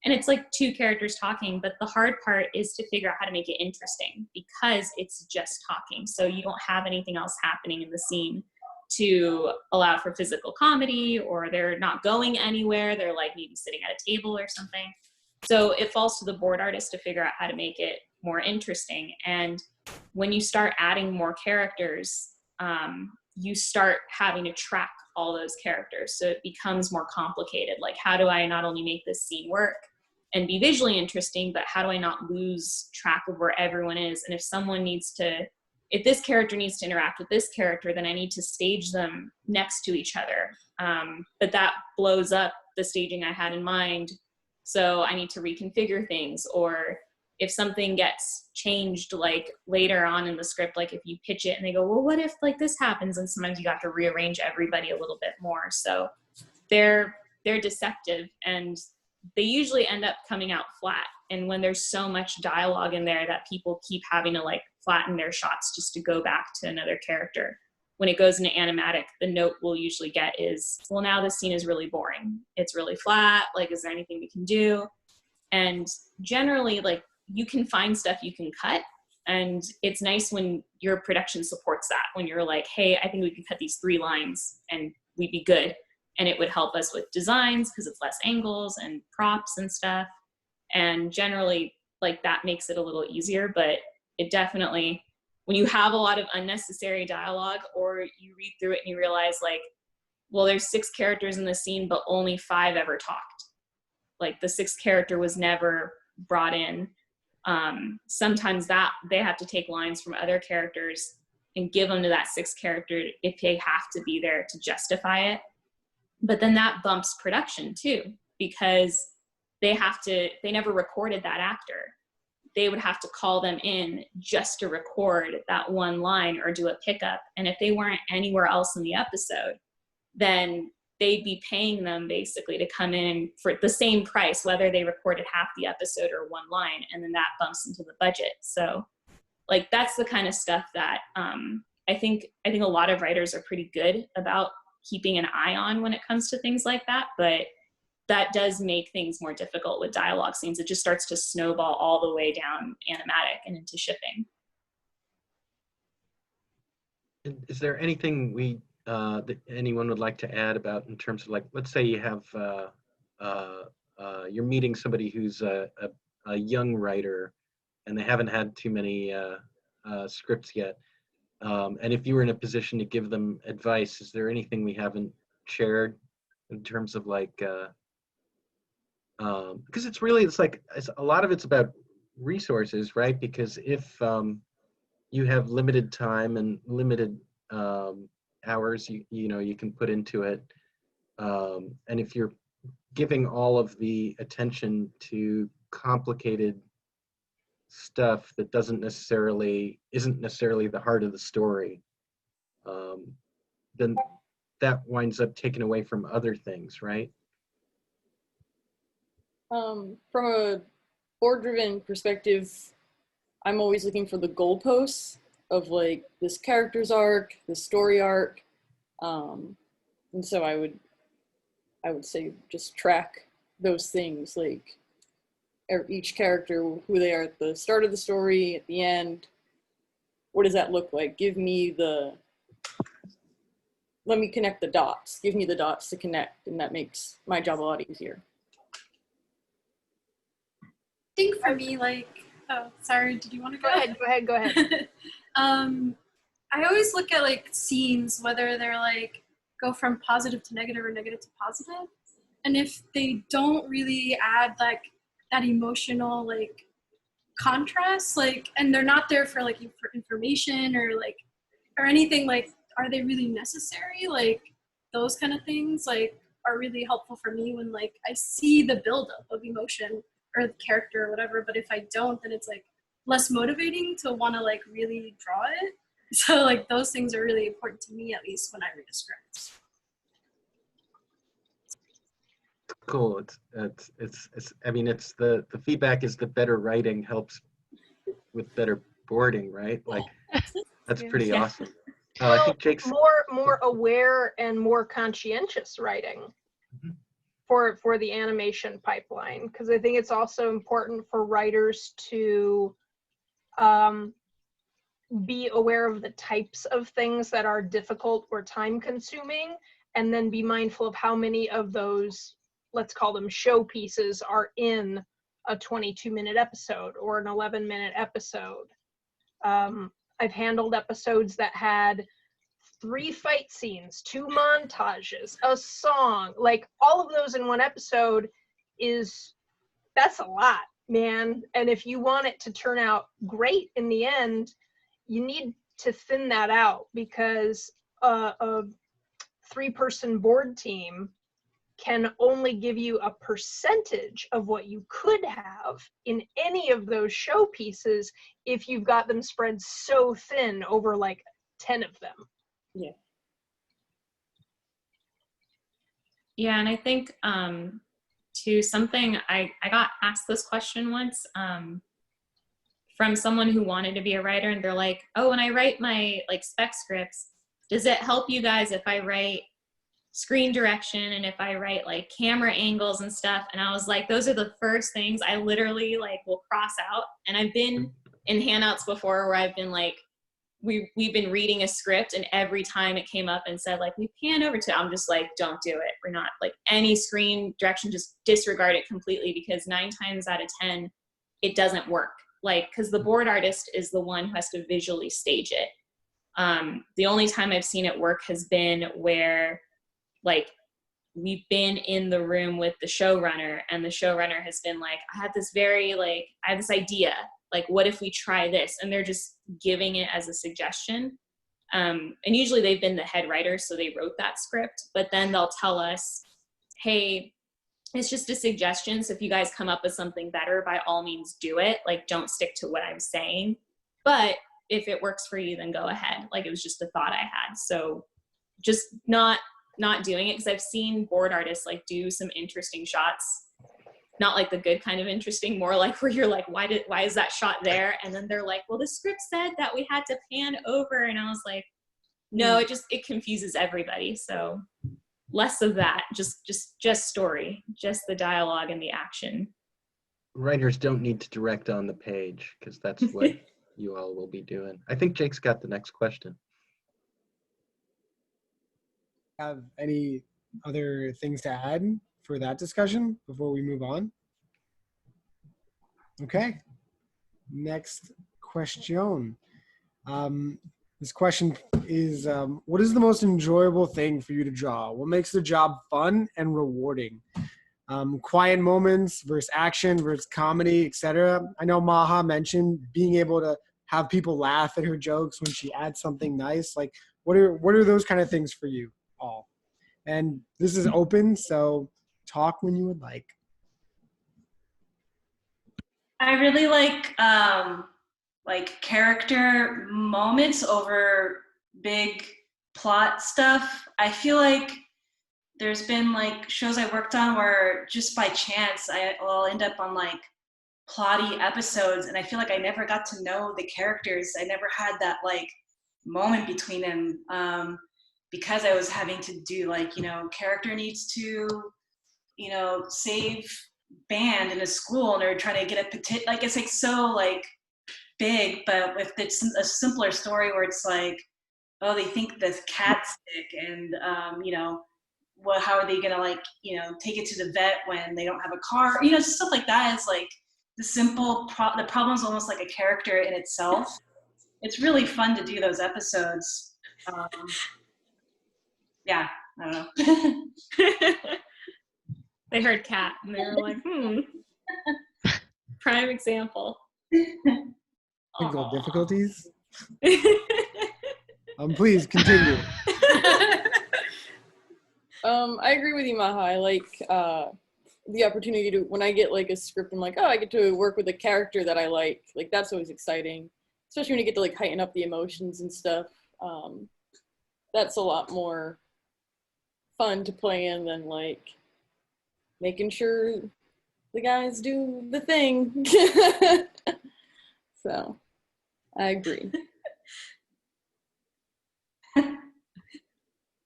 And it's like 2 characters talking, but the hard part is to figure out how to make it interesting because it's just talking. So you don't have anything else happening in the scene to allow for physical comedy, or they're not going anywhere. They're like maybe sitting at a table or something. So it falls to the board artist to figure out how to make it more interesting. And when you start adding more characters, you start having to track all those characters. So it becomes more complicated. Like, how do I not only make this scene work and be visually interesting, but how do I not lose track of where everyone is? And if this character needs to interact with this character, then I need to stage them next to each other. But that blows up the staging I had in mind. So I need to reconfigure things. Or if something gets changed like later on in the script, like if you pitch it and they go, well, what if like this happens? And sometimes you have to rearrange everybody a little bit more. So they're deceptive and they usually end up coming out flat. And when there's so much dialogue in there that people keep having to like flatten their shots just to go back to another character, when it goes into animatic, the note we'll usually get is, well, now this scene is really boring. It's really flat. Like, is there anything we can do? And generally, like, you can find stuff you can cut. And it's nice when your production supports that, when you're like, hey, I think we can cut these 3 lines and we'd be good. And it would help us with designs because it's less angles and props and stuff. And generally, like, that makes it a little easier. But it definitely, when you have a lot of unnecessary dialogue, or you read through it and you realize like, well, there's 6 characters in the scene, but only 5 ever talked. Like the 6th character was never brought in. Sometimes that they have to take lines from other characters and give them to that 6th character if they have to be there to justify it. But then that bumps production too, because they never recorded that actor. They would have to call them in just to record that 1 line or do a pickup. And if they weren't anywhere else in the episode, then they'd be paying them basically to come in for the same price, whether they recorded half the episode or 1 line, and then that bumps into the budget. So like, that's the kind of stuff that I think a lot of writers are pretty good about keeping an eye on when it comes to things like that, but that does make things more difficult with dialogue scenes. It just starts to snowball all the way down animatic and into shipping. Is there anything that anyone would like to add about in terms of, like, let's say you have you're meeting somebody who's a young writer and they haven't had too many scripts yet, and if you were in a position to give them advice, is there anything we haven't shared in terms of, like, because it's a lot of it's about resources, right? Because if you have limited time and limited hours you can put into it, and if you're giving all of the attention to complicated stuff that isn't necessarily the heart of the story, then that winds up taken away from other things, right? From a board-driven perspective, I'm always looking for the goalposts of, like, this character's arc, the story arc, and so I would say just track those things, like each character, who they are at the start of the story, at the end. What does that look like? Let me connect the dots. Give me the dots to connect, and that makes my job a lot easier. I think for me, like, oh, sorry, did you want to go? Go ahead. I always look at, like, scenes, whether they're, like, go from positive to negative or negative to positive. And if they don't really add, like, that emotional, like, contrast, like, and they're not there for, like, for information or, like, or anything, like, are they really necessary? Like, those kind of things, like, are really helpful for me when, like, I see the buildup of emotion or the character or whatever, but if I don't, then it's, like, less motivating to want to, like, really draw it. So, like, those things are really important to me, at least when I read a script. Cool. I mean, it's the feedback is that better writing helps with better boarding, right? Like, that's pretty awesome. I think Jake's more aware and more conscientious writing for the animation pipeline, because I think it's also important for writers to be aware of the types of things that are difficult or time consuming, and then be mindful of how many of those, let's call them show pieces, are in a 22-minute episode or an 11-minute episode. I've handled episodes that had 3 fight scenes, 2 montages, a song, like, all of those in one episode that's a lot, man. And if you want it to turn out great in the end, you need to thin that out, because a 3-person board team can only give you a percentage of what you could have in any of those show pieces if you've got them spread so thin over, like, 10 of them. Yeah. Yeah, and I think to something, I got asked this question once from someone who wanted to be a writer, and they're like, oh, when I write my, like, spec scripts, does it help you guys if I write screen direction and if I write, like, camera angles and stuff? And I was like, those are the first things I literally, like, will cross out. And I've been in handouts before where I've been like, we've been reading a script, and every time it came up and said, like, we pan over to, I'm just like, don't do it. We're not, like, any screen direction, just disregard it completely, because 9 times out of 10, it doesn't work. Like, because the board artist is the one who has to visually stage it. The only time I've seen it work has been where, like, we've been in the room with the showrunner, and the showrunner has been like, I have this idea, like, what if we try this? And they're just giving it as a suggestion. And usually they've been the head writer, so they wrote that script, but then they'll tell us, hey, it's just a suggestion, so if you guys come up with something better, by all means do it. Like, don't stick to what I'm saying. But if it works for you, then go ahead. Like, it was just a thought I had. So just not doing it, because I've seen board artists, like, do some interesting shots, not like the good kind of interesting, more like where you're like, why is that shot there? And then they're like, well, the script said that we had to pan over. And I was like, No, it confuses everybody. So less of that, just story, just the dialogue and the action. Writers don't need to direct on the page because that's what you all will be doing. I think Jake's got the next question. Have any other things to add for that discussion before we move on? Okay. Next question. This question is, what is the most enjoyable thing for you to draw? What makes the job fun and rewarding? Quiet moments versus action versus comedy, etc. I know Maha mentioned being able to have people laugh at her jokes when she adds something nice. Like, what are those kind of things for you all? And this is open, so talk when you would like. I really like character moments over big plot stuff. I feel like there's been like shows I worked on where just by chance I'll end up on like plotty episodes, and I feel like I never got to know the characters. I never had that like moment between them because I was having to do like, you know, character needs to, you know, save band in a school and they're trying to get a petition. Like it's like so like big, but if it's a simpler story where it's like, oh, they think the cat's sick, and you know, well, how are they gonna like, you know, take it to the vet when they don't have a car? You know, stuff like that is like the simple the problem's almost like a character in itself. It's really fun to do those episodes. Yeah, I don't know. They heard cat and they were like, prime example. Technical difficulties. Please continue. I agree with you, Maha. I like the opportunity to, when I get like a script, I'm like, oh, I get to work with a character that I like. Like that's always exciting, especially when you get to like heighten up the emotions and stuff. That's a lot more fun to play in than like making sure the guys do the thing. So I agree.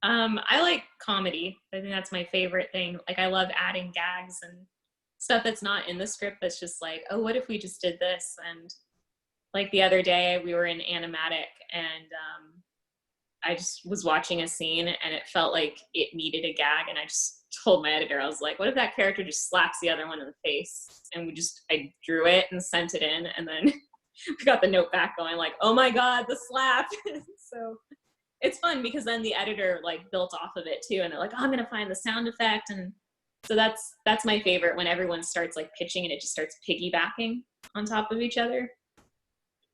I like comedy. I think that's my favorite thing. Like I love adding gags and stuff that's not in the script that's just like, oh, what if we just did this? And like the other day we were in animatic and I just was watching a scene and it felt like it needed a gag, and I just told my editor, I was like, what if that character just slaps the other one in the face? And I drew it and sent it in, and then we got the note back going like, oh my God, the slap. So it's fun because then the editor like built off of it too, and they're like, oh, I'm gonna find the sound effect. And so that's my favorite, when everyone starts like pitching and it just starts piggybacking on top of each other.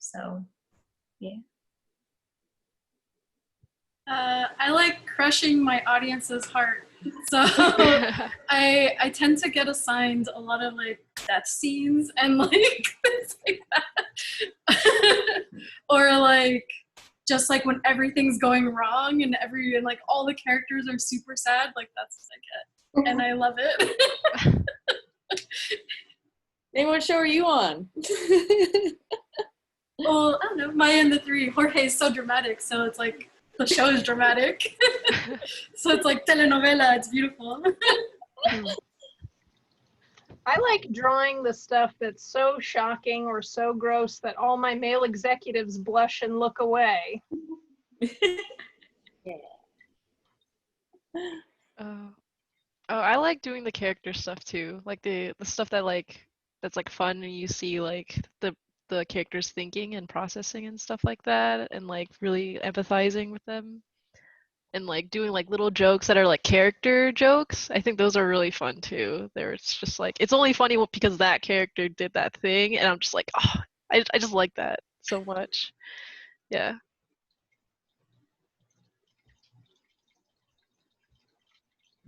So yeah. I like crushing my audience's heart. So I tend to get assigned a lot of like death scenes and like things like that. Or like just like when everything's going wrong and like all the characters are super sad, like that's what I get. And I love it. Name, what show are you on? Well, I don't know, Maya and the Three. Jorge is so dramatic, so it's like the show is dramatic. So it's like telenovela, it's beautiful. I like drawing the stuff that's so shocking or so gross that all my male executives blush and look away. Yeah. I like doing the character stuff too, like the stuff that's like fun, and you see like the characters thinking and processing and stuff like that, and like really empathizing with them, and like doing like little jokes that are like character jokes. I think those are really fun too. It's just like, it's only funny because that character did that thing, and I'm just like, oh, I just like that so much. Yeah.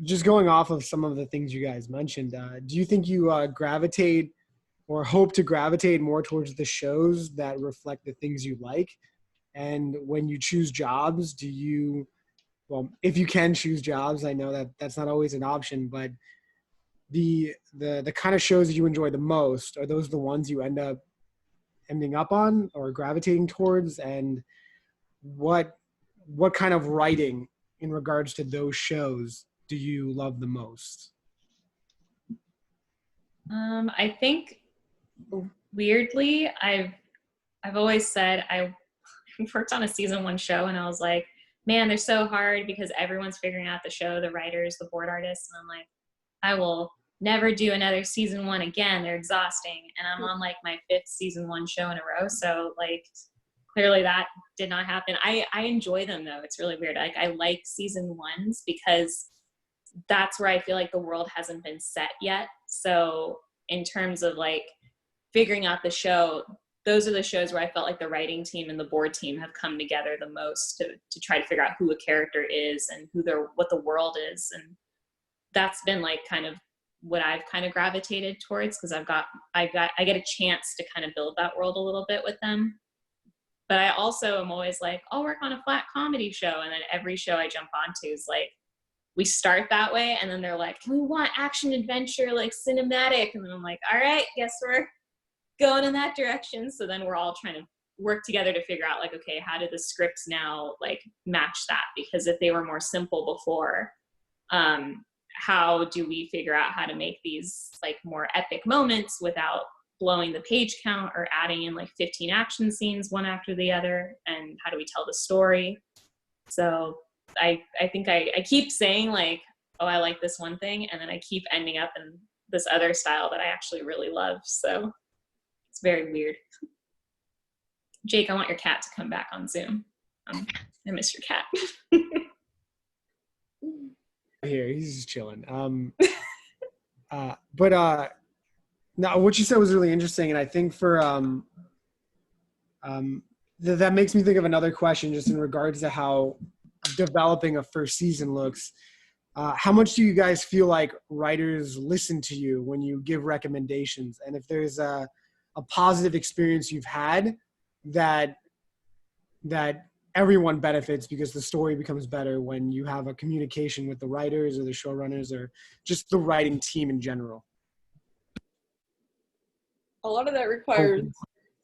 Just going off of some of the things you guys mentioned, do you think you gravitate or hope to gravitate more towards the shows that reflect the things you like? And when you choose jobs, do you, well, if you can choose jobs, I know that that's not always an option, but the kind of shows that you enjoy the most, are those the ones you ending up on or gravitating towards? And what what kind of writing in regards to those shows do you love the most? I think weirdly, I've always said I worked on a season 1 show, and I was like, man, they're so hard because everyone's figuring out the show, the writers, the board artists, and I'm like, I will never do another season 1 again. They're exhausting, and I'm on like my 5th season 1 show in a row, so like clearly that did not happen. I enjoy them though. It's really weird. Like I like season 1s because that's where I feel like the world hasn't been set yet. So in terms of like figuring out the show, those are the shows where I felt like the writing team and the board team have come together the most to try to figure out who a character is and what the world is. And that's been like kind of what I've kind of gravitated towards, because I get a chance to kind of build that world a little bit with them. But I also am always like, I'll work on a flat comedy show. And then every show I jump onto is like, we start that way, and then they're like, we want action adventure, like cinematic. And then I'm like, all right, guess we're going in that direction. So then we're all trying to work together to figure out like, okay, how do the scripts now like match that? Because if they were more simple before, how do we figure out how to make these like more epic moments without blowing the page count or adding in like 15 action scenes one after the other? And how do we tell the story? So I think I keep saying like, oh, I like this one thing, and then I keep ending up in this other style that I actually really love. So it's very weird. Jake, I want your cat to come back on Zoom. I miss your cat. Here, he's just chilling. But now what you said was really interesting, and I think for that makes me think of another question just in regards to how developing a first season looks. How much do you guys feel like writers listen to you when you give recommendations? And if there's a positive experience you've had that everyone benefits because the story becomes better when you have a communication with the writers or the showrunners or just the writing team in general? A lot of that requires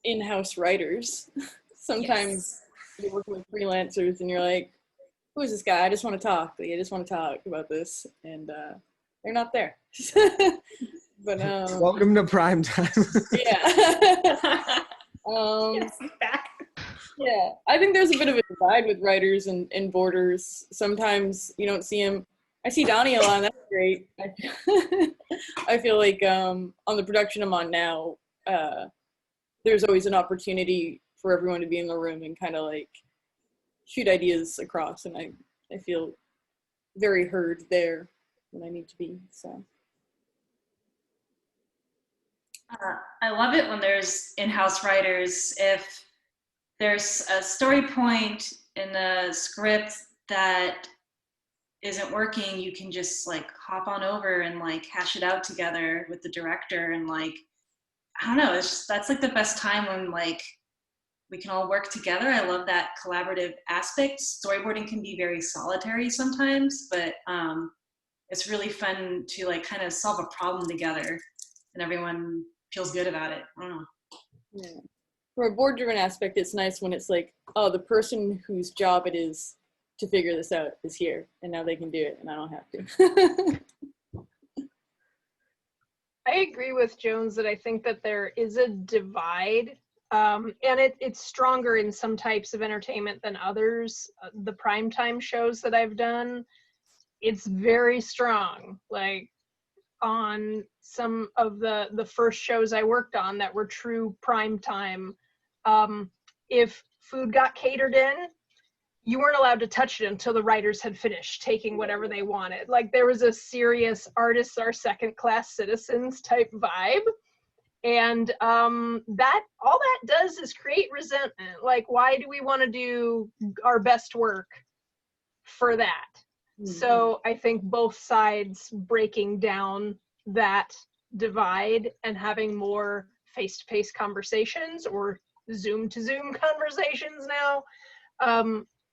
in-house writers. Sometimes you're working with freelancers and you're like, who is this guy? I just want to talk. Like, I just want to talk about this. And they're not there. But welcome to prime time. Yeah. Yes, back. Yeah, I think there's a bit of a divide with writers and boarders. Sometimes you don't see them. I see Dani a lot, and that's great. I feel like on the production I'm on now, there's always an opportunity for everyone to be in the room and kind of like shoot ideas across, and I feel very heard there when I need to be. So I love it when there's in-house writers. If there's a story point in a script that isn't working, you can just like hop on over and like hash it out together with the director, and like, I don't know, it's just, that's like the best time when like we can all work together. I love that collaborative aspect. Storyboarding can be very solitary sometimes, but it's really fun to like kind of solve a problem together and everyone feels good about it. I don't know. Yeah. For a board-driven aspect, it's nice when it's like, oh, the person whose job it is to figure this out is here, and now they can do it, and I don't have to. I agree with Jones that I think that there is a divide, and it's stronger in some types of entertainment than others. The primetime shows that I've done, it's very strong. Like on some of the first shows I worked on that were true primetime, if food got catered in, you weren't allowed to touch it until the writers had finished taking whatever they wanted. Like there was a serious artists are second-class citizens type vibe. And that all that does is create resentment. Like, why do we want to do our best work for that? Mm-hmm. So I think both sides breaking down that divide and having more face-to-face conversations or Zoom-to-Zoom conversations now,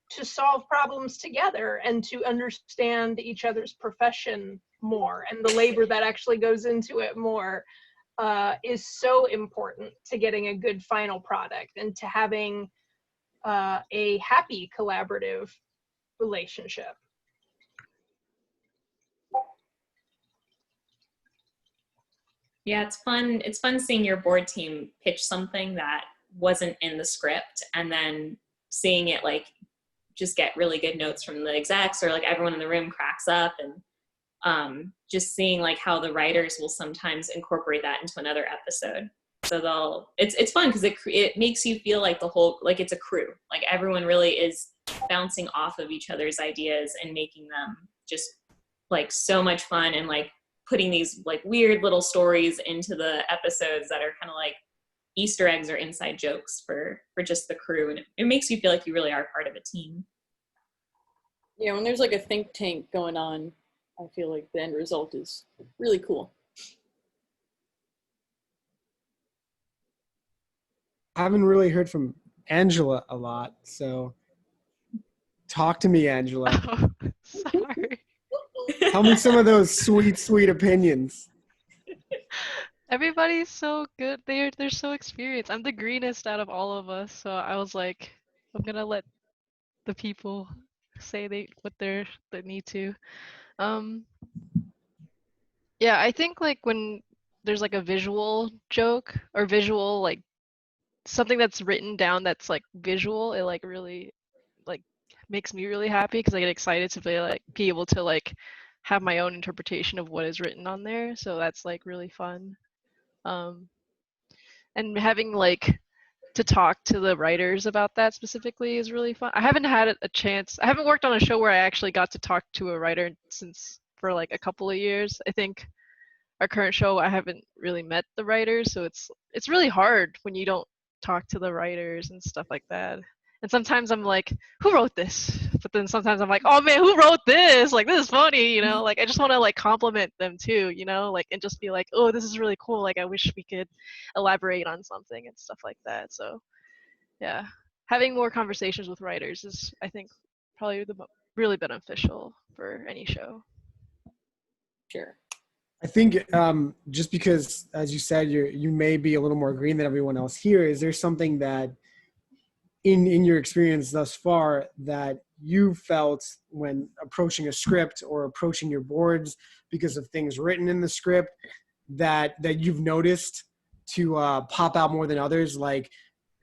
to solve problems together and to understand each other's profession more and the labor that actually goes into it more, is so important to getting a good final product and to having a happy collaborative relationship. Yeah, it's fun. It's fun seeing your board team pitch something that wasn't in the script and then seeing it like just get really good notes from the execs, or like everyone in the room cracks up, and just seeing like how the writers will sometimes incorporate that into another episode. So it's fun because it makes you feel like the whole, like it's a crew, like everyone really is bouncing off of each other's ideas and making them just like so much fun, and like putting these like weird little stories into the episodes that are kind of like Easter eggs or inside jokes for just the crew, and it makes you feel like you really are part of a team. Yeah, when there's like a think tank going on, I feel like the end result is really cool. I haven't really heard from Angela a lot, so talk to me, Angela. Oh, sorry. Tell me some of those sweet opinions. Everybody's so good. They're so experienced. I'm the greenest out of all of us, so I was like, I'm gonna let the people say what they need to. Yeah, I think like when there's like a visual joke or visual like something that's written down that's like visual, it like really like makes me really happy because I get excited to be able to like have my own interpretation of what is written on there. So that's like really fun. And having like to talk to the writers about that specifically is really fun. I haven't had a chance. I haven't worked on a show where I actually got to talk to a writer since for like a couple of years. I think our current show, I haven't really met the writers, so it's really hard when you don't talk to the writers and stuff like that. And sometimes I'm like, who wrote this? But then sometimes I'm like, oh man, who wrote this? Like, this is funny, you know? Like, I just want to like compliment them too, you know? Like, and just be like, oh, this is really cool. Like, I wish we could elaborate on something and stuff like that. So, yeah, having more conversations with writers is, I think, probably really beneficial for any show. Sure. I think just because, as you said, you may be a little more green than everyone else here, is there something that in your experience thus far that you felt when approaching a script or approaching your boards because of things written in the script that you've noticed to pop out more than others? Like,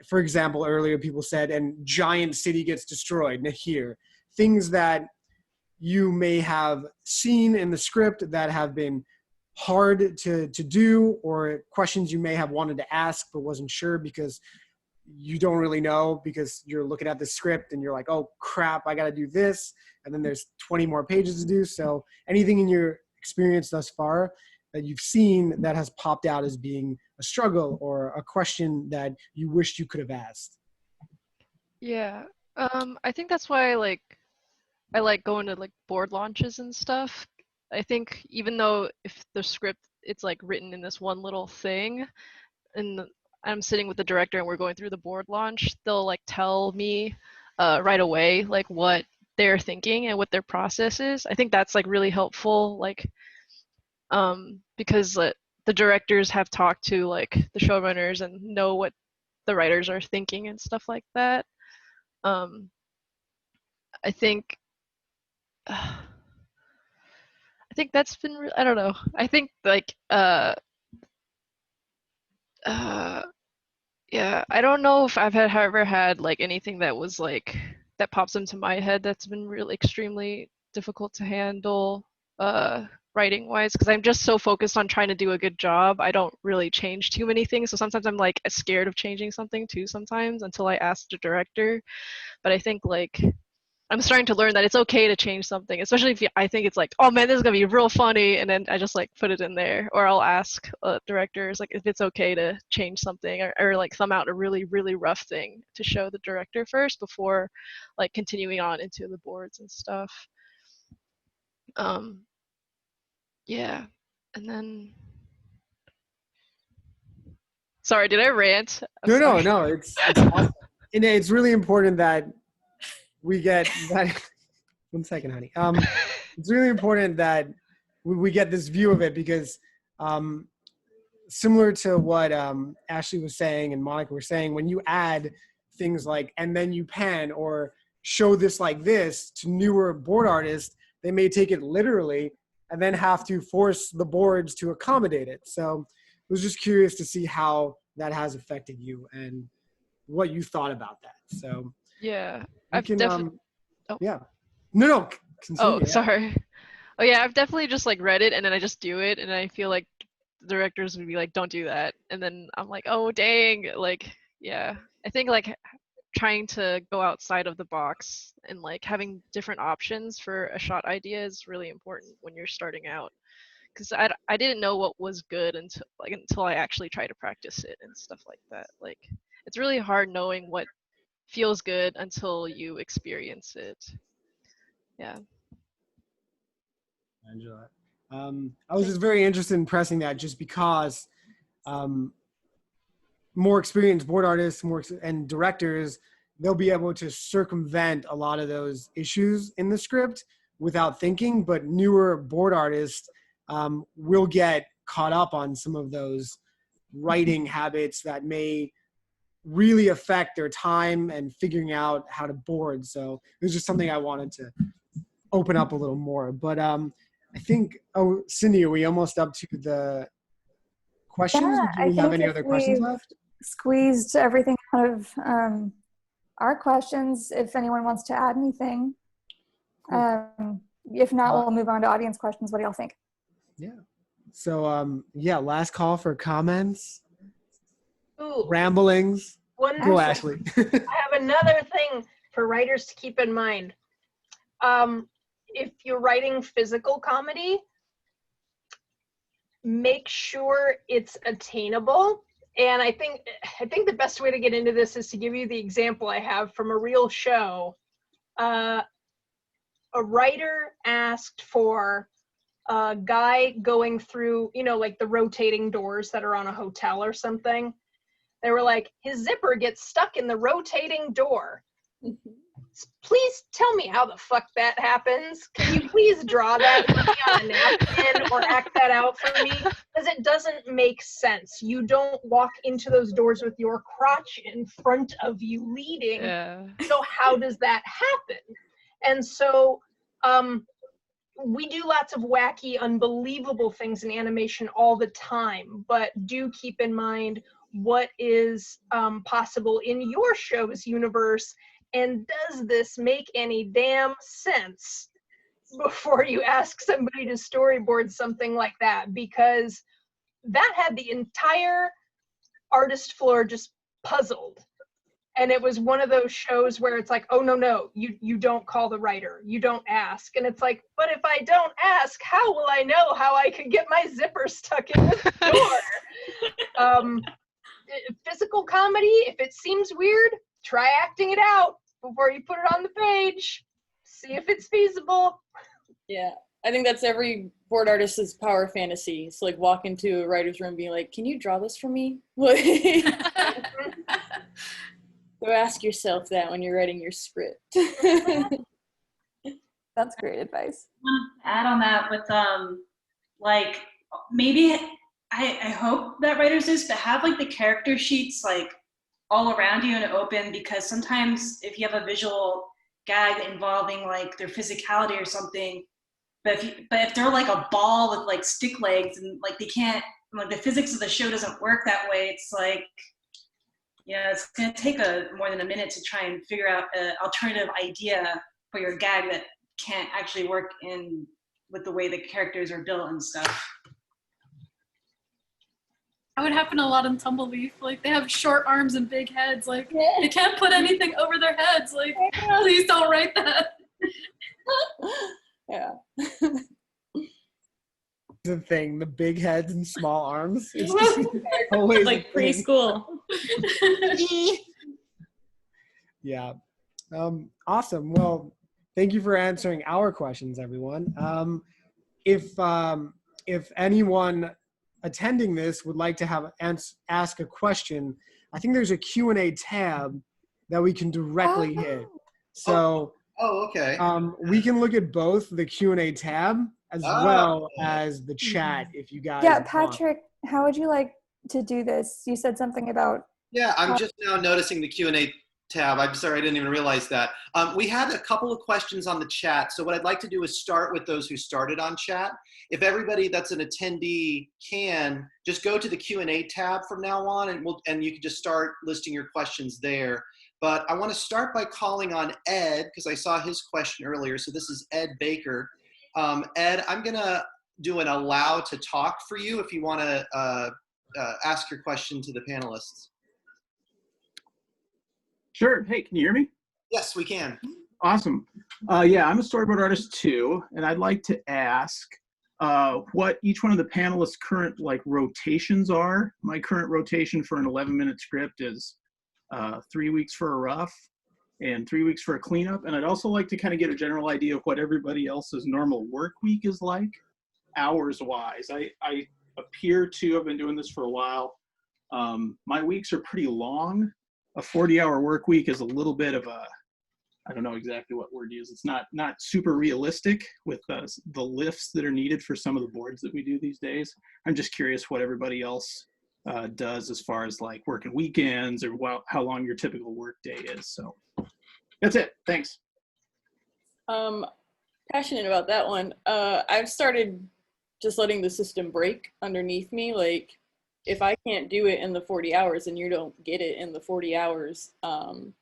for example, earlier people said, and giant city gets destroyed, Nahir. Things that you may have seen in the script that have been hard to do, or questions you may have wanted to ask but wasn't sure because you don't really know, because you're looking at the script and you're like, oh crap, I got to do this. And then there's 20 more pages to do. So anything in your experience thus far that you've seen that has popped out as being a struggle or a question that you wished you could have asked? Yeah, I think that's why I like going to like board launches and stuff. I think even though if the script it's like written in this one little thing, and I'm sitting with the director and we're going through the board launch, they'll like tell me right away like what they're thinking and what their process is. I think that's like really helpful, like because the directors have talked to like the showrunners and know what the writers are thinking and stuff like that. I think that's been I don't know. I think like yeah, I don't know if I've ever had like anything that was like that pops into my head that's been really extremely difficult to handle writing wise, because I'm just so focused on trying to do a good job. I don't really change too many things, so sometimes I'm like scared of changing something too sometimes until I ask the director. But I think like I'm starting to learn that it's okay to change something, especially if I think it's like, oh man, this is gonna be real funny, and then I just like put it in there. Or I'll ask directors like if it's okay to change something, or like thumb out a really, really rough thing to show the director first before like continuing on into the boards and stuff. Yeah, and then sorry, did I rant? No, it's awesome. And it's really important that we get that. One second, honey. It's really important that we get this view of it, because similar to what Ashley was saying and Monica were saying, when you add things like, and then you pan or show this like this to newer board artists, they may take it literally and then have to force the boards to accommodate it. So I was just curious to see how that has affected you and what you thought about that. So Yeah, you I've can, definitely. Oh. yeah. No, continue. Oh, Yeah. sorry. Oh yeah, I've definitely just like read it and then I just do it, and I feel like the directors would be like, "Don't do that," and then I'm like, "Oh dang!" Like, yeah, I think like trying to go outside of the box and like having different options for a shot idea is really important when you're starting out, because I didn't know what was good until I actually try to practice it and stuff like that. Like, it's really hard knowing what feels good until you experience it. Yeah. Angela. I was just very interested in pressing that just because more experienced board artists and directors, they'll be able to circumvent a lot of those issues in the script without thinking, but newer board artists will get caught up on some of those writing habits that may really affect their time and figuring out how to board. So it was just something I wanted to open up a little more. But I think, Cindy, are we almost up to the questions? Yeah, Do we have any other questions left? Squeezed everything out of our questions. If anyone wants to add anything, if not, we'll move on to audience questions. What do y'all think? Yeah. So yeah, last call for comments, ramblings. Go, Ashley. I have another thing for writers to keep in mind. If you're writing physical comedy, make sure it's attainable. And I think the best way to get into this is to give you the example I have from a real show. A writer asked for a guy going through, like the rotating doors that are on a hotel or something. They were like, his zipper gets stuck in the rotating door. Please tell me how the fuck that happens. Can you please draw that for me on a napkin or act that out for me? Because it doesn't make sense. You don't walk into those doors with your crotch in front of you leading. Yeah. So how does that happen? And so we do lots of wacky, unbelievable things in animation all the time, but do keep in mind what is possible in your show's universe, and does this make any damn sense before you ask somebody to storyboard something like that, because that had the entire artist floor just puzzled. And it was one of those shows where it's like, oh, no, you don't call the writer. You don't ask. And it's like, but if I don't ask, how will I know how I could get my zipper stuck in this door? Physical comedy, if it seems weird, try acting it out before you put it on the page. See if it's feasible. Yeah, I think that's every board artist's power fantasy. It's like walk into a writer's room being like, can you draw this for me? So ask yourself that when you're writing your script. That's great advice. Add on that with like maybe I hope that writers do this, but have like the character sheets like all around you and open, because sometimes if you have a visual gag involving like their physicality or something, but if they're like a ball with like stick legs and like they can't, like the physics of the show doesn't work that way, it's like, yeah, it's gonna take more than a minute to try and figure out an alternative idea for your gag that can't actually work with the way the characters are built and stuff. That would happen a lot in Tumbleleaf. Like, they have short arms and big heads. Like, they can't put anything over their heads. Like, please don't write that. Yeah. The thing, the big heads and small arms. It's just always like preschool. Yeah. Awesome. Well, thank you for answering our questions, everyone. If anyone attending this would like to ask a question, I think there's a Q&A tab that we can directly hit. So okay. We can look at both the Q&A tab as well as the chat if you guys want. Patrick, how would you like to do this? You said something about... Yeah, I'm just now noticing the Q&A tab. I'm sorry, I didn't even realize that. We had a couple of questions on the chat. So what I'd like to do is start with those who started on chat. If everybody that's an attendee can, just go to the Q&A tab from now on, and you can just start listing your questions there. But I want to start by calling on Ed, because I saw his question earlier. So this is Ed Baker. Ed, I'm going to do an allow to talk for you if you want to ask your question to the panelists. Sure. Hey, can you hear me? Yes, we can. Awesome. Yeah, I'm a storyboard artist too, and I'd like to ask what each one of the panelists' current rotations are. My current rotation for an 11-minute script is 3 weeks for a rough and 3 weeks for a cleanup. And I'd also like to kind of get a general idea of what everybody else's normal work week is like, hours-wise. I appear to have been doing this for a while. My weeks are pretty long. A 40-hour work week is a little bit of a, I don't know exactly what word to use. It's not super realistic with the lifts that are needed for some of the boards that we do these days. I'm just curious what everybody else does as far as working weekends or how long your typical work day is. So that's it. Thanks. Passionate about that one. I've started just letting the system break underneath me. If I can't do it in the 40 hours, then you don't get it in the 40 hours. And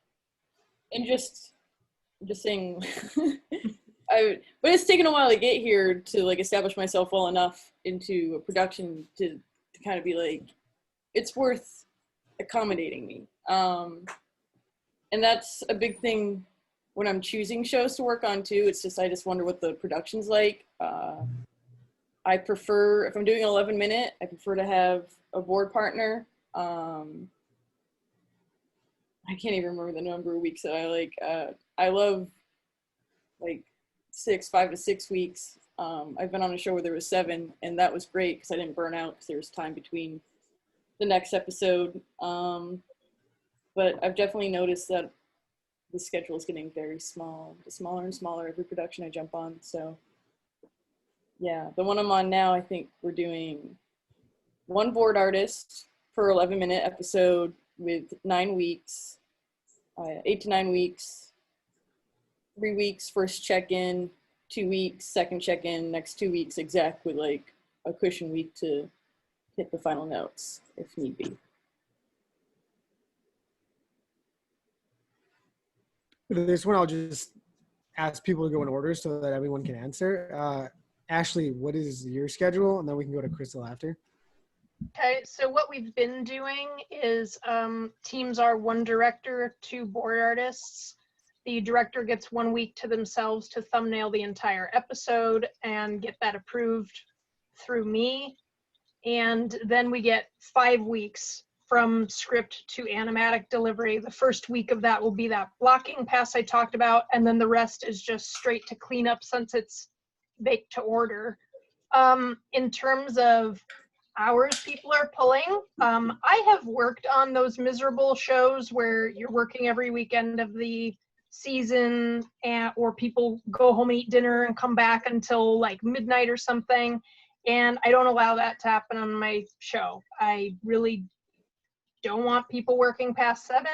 just saying, but it's taken a while to get here to establish myself well enough into a production to kind of be it's worth accommodating me. And that's a big thing when I'm choosing shows to work on too. It's just, I just wonder what the production's like. I prefer, if I'm doing an 11-minute, I prefer to have a board partner. I can't even remember the number of weeks that I like. I love 5 to 6 weeks. I've been on a show where there was 7, and that was great because I didn't burn out because there was time between the next episode. But I've definitely noticed that the schedule is getting very small, smaller and smaller every production I jump on. So yeah, the one I'm on now, I think we're doing 1 board artist per 11-minute episode with 9 weeks, 8 to 9 weeks, 3 weeks first check-in, 2 weeks second check-in, next 2 weeks exec with a cushion week to hit the final notes if need be. This one I'll just ask people to go in order so that everyone can answer. Ashley, what is your schedule? And then we can go to Kristal after. Okay, so what we've been doing is teams are 1 director, 2 board artists. The director gets 1 week to themselves to thumbnail the entire episode and get that approved through me. And then we get 5 weeks from script to animatic delivery. The first week of that will be that blocking pass I talked about, and then the rest is just straight to cleanup since it's baked to order. In terms of hours people are pulling, I have worked on those miserable shows where you're working every weekend of the season, or people go home and eat dinner and come back until midnight or something, and I don't allow that to happen on my show. I really don't want people working past 7,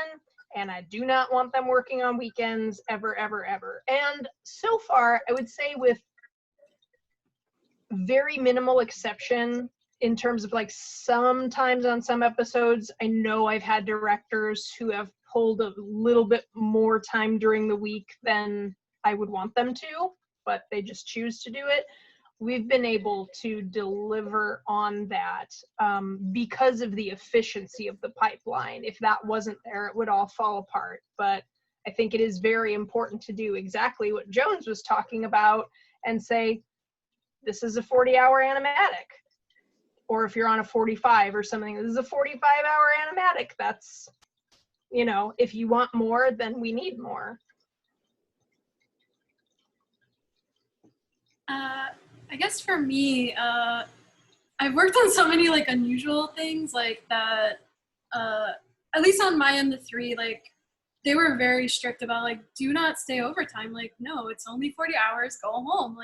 and I do not want them working on weekends ever, ever, ever. And so far, I would say with very minimal exception, in terms of sometimes on some episodes, I know I've had directors who have pulled a little bit more time during the week than I would want them to, but they just choose to do it. We've been able to deliver on that because of the efficiency of the pipeline. If that wasn't there, it would all fall apart. But I think it is very important to do exactly what Jones was talking about and say, this is a 40-hour animatic. Or if you're on a 45 or something, this is a 45-hour animatic. That's, if you want more, then we need more. I guess for me, I've worked on so many unusual things that, at least on my end, the 3, they were very strict about do not stay overtime. No, it's only 40 hours, go home.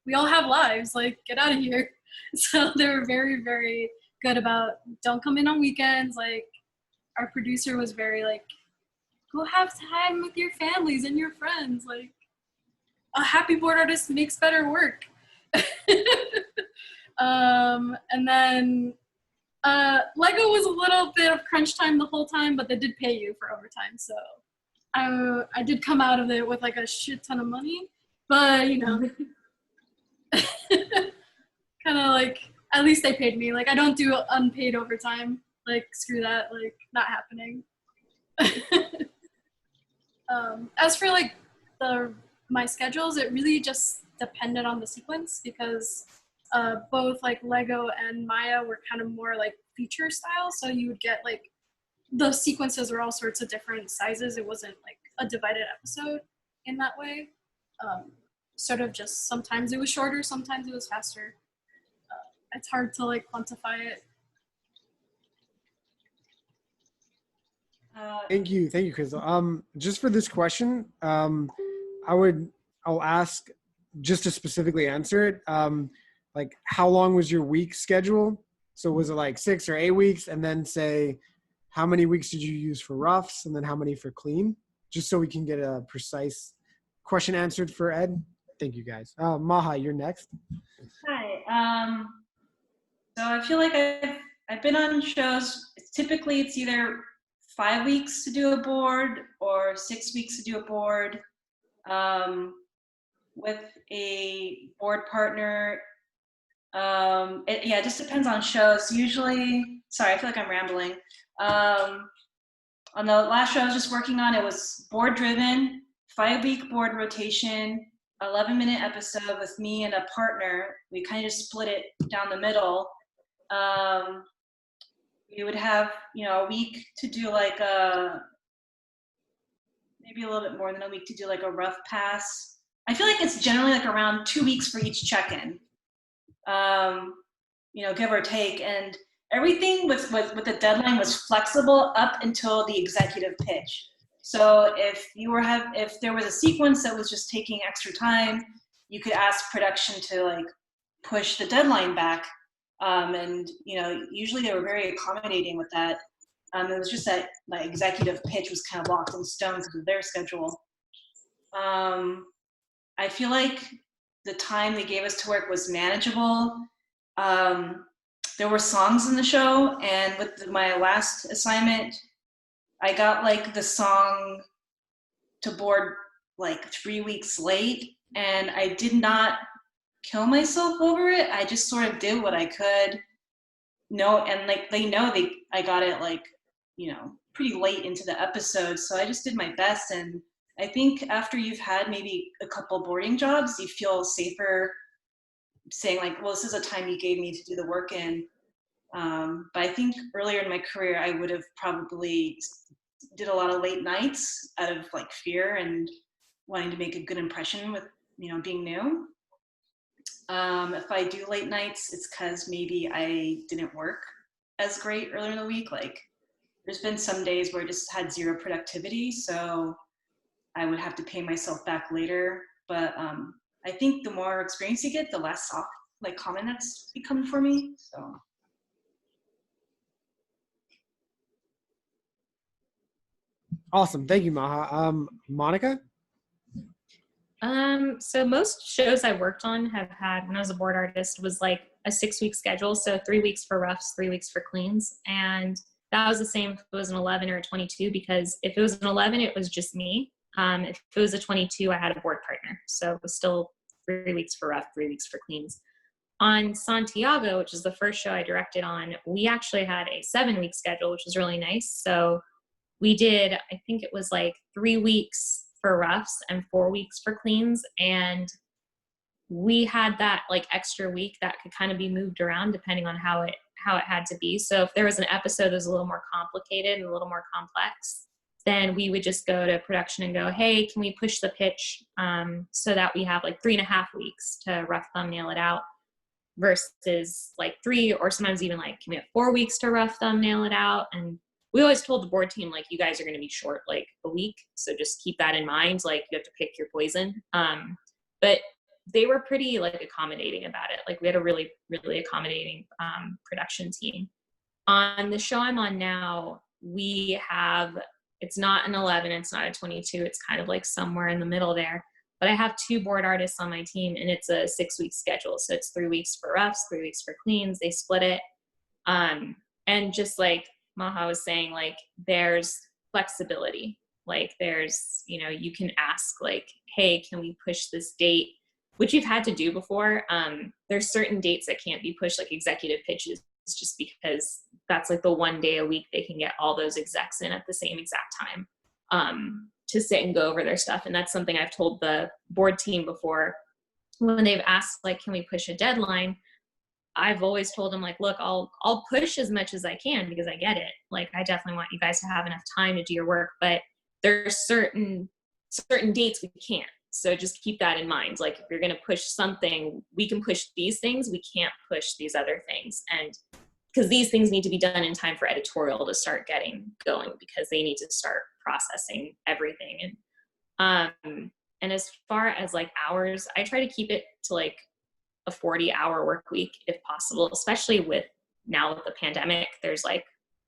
We all have lives, get out of here. So they were very, very good about don't come in on weekends. Our producer was very go have time with your families and your friends. Like, a happy board artist makes better work. And then Lego was a little bit of crunch time the whole time, but they did pay you for overtime. So I did come out of it with like a shit ton of money, but you know, kind of like, at least they paid me. Like, I don't do unpaid overtime. Like, screw that, like, not happening. As for like my schedules, it really just depended on the sequence, because both like Lego and Maya were kind of more like feature style. So you would get like, the sequences were all sorts of different sizes. It wasn't like a divided episode in that way. Sort of just, sometimes it was shorter, sometimes it was faster. It's hard to like quantify it. Thank you, Kristal. Just for this question, I'll ask, just to specifically answer it, like, how long was your week schedule? So was it like 6 or 8 weeks? And then say, how many weeks did you use for roughs? And then how many for clean? Just so we can get a precise question answered for Ed. Thank you, guys. Maha, you're next. Hi. So I feel like I've been on shows. Typically, it's either 5 weeks to do a board or 6 weeks to do a board. With a board partner, it just depends on shows. Usually, sorry, I feel like I'm rambling. On the last show I was just working on, it was board driven, 5-week board rotation, 11-minute episode with me and a partner. We kind of just split it down the middle. We would have, a week to do like maybe a little bit more than a week to do like a rough pass. I feel like it's generally like around 2 weeks for each check-in, give or take. And everything with the deadline was flexible up until the executive pitch. So if there was a sequence that was just taking extra time, you could ask production to like push the deadline back. And usually they were very accommodating with that. It was just that my executive pitch was kind of locked in stone because of their schedule. I feel like the time they gave us to work was manageable. There were songs in the show, and with my last assignment, I got like the song to board like 3 weeks late, and I did not kill myself over it. I just sort of did what I could. And like I got it like, pretty late into the episode, so I just did my best. And I think after you've had maybe a couple boarding jobs, you feel safer saying like, well, this is a time you gave me to do the work in. But I think earlier in my career, I would have probably did a lot of late nights out of like fear and wanting to make a good impression with, being new. If I do late nights, it's because maybe I didn't work as great earlier in the week. Like, there's been some days where I just had zero productivity, so I would have to pay myself back later. But I think the more experience you get, the less soft, like, common that's become for me. So. Awesome, thank you, Maha. Monica? So most shows I worked on have had, when I was a board artist, was like a 6-week schedule. So 3 weeks for roughs, 3 weeks for cleans. And that was the same if it was an 11 or a 22, because if it was an 11, it was just me. If it was a 22, I had a board partner. So it was still 3 weeks for rough, 3 weeks for cleans. On Santiago, which is the first show I directed on, we actually had a 7-week schedule, which was really nice. So we did, I think it was like 3 weeks for roughs and 4 weeks for cleans. And we had that like extra week that could kind of be moved around depending on how it had to be. So if there was an episode that was a little more complicated and a little more complex, then we would just go to production and go, hey, can we push the pitch so that we have like 3.5 weeks to rough thumbnail it out, versus like 3, or sometimes even like, can we have 4 weeks to rough thumbnail it out? And we always told the board team, like, you guys are going to be short like a week, so just keep that in mind. Like, you have to pick your poison. But they were pretty like accommodating about it. Like, we had a really, really accommodating production team. On the show I'm on now, we have it's not an 11, it's not a 22, it's kind of like somewhere in the middle there. But I have 2 board artists on my team, and it's a 6-week schedule. So it's 3 weeks for roughs, 3 weeks for cleans. They split it. And just like Maha was saying, like, there's flexibility. Like, there's, you know, you can ask, like, hey, can we push this date? Which you've had to do before. There's certain dates that can't be pushed, like executive pitches, just because that's like the one day a week they can get all those execs in at the same exact time to sit and go over their stuff. And that's something I've told the board team before when they've asked, like, can we push a deadline? I've always told them, like, look, I'll push as much as I can because I get it. Like, I definitely want you guys to have enough time to do your work, but there's certain dates we can't. So just keep that in mind. Like, if you're going to push something, we can push these things. We can't push these other things. And because these things need to be done in time for editorial to start getting going, because they need to start processing everything. And as far as like hours, I try to keep it to like a 40-hour work week if possible, especially with now with the pandemic. There's like,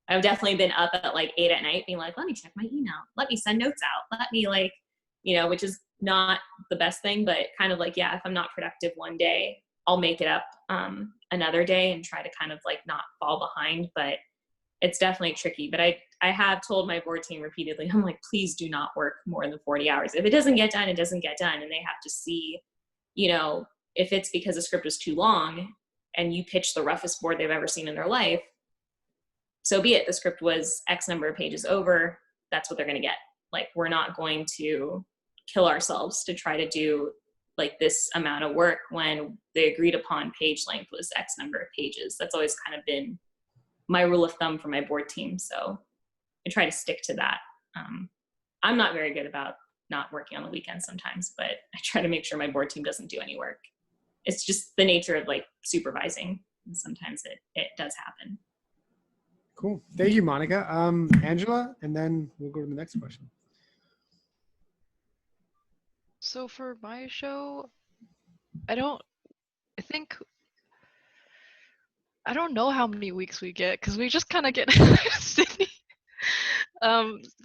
I've definitely been up at like 8 at night being like, let me check my email. Let me send notes out. Let me like, you know, which is not the best thing, but kind of like, yeah, if I'm not productive one day, I'll make it up another day and try to kind of like not fall behind. But it's definitely tricky. But I have told my board team repeatedly, I'm like, please do not work more than 40 hours. If it doesn't get done, it doesn't get done. And they have to see, you know, if it's because the script was too long and you pitch the roughest board they've ever seen in their life, so be it. The script was X number of pages over, that's what they're going to get. Like, we're not going to kill ourselves to try to do like this amount of work when the agreed upon page length was X number of pages. That's always kind of been my rule of thumb for my board team. So I try to stick to that. I'm not very good about not working on the weekends sometimes, but I try to make sure my board team doesn't do any work. It's just the nature of like supervising. And sometimes it does happen. Cool. Thank you, Monica. Angela, and then we'll go to the next question. So for my show, I don't know how many weeks we get because we just kind of get Sydney.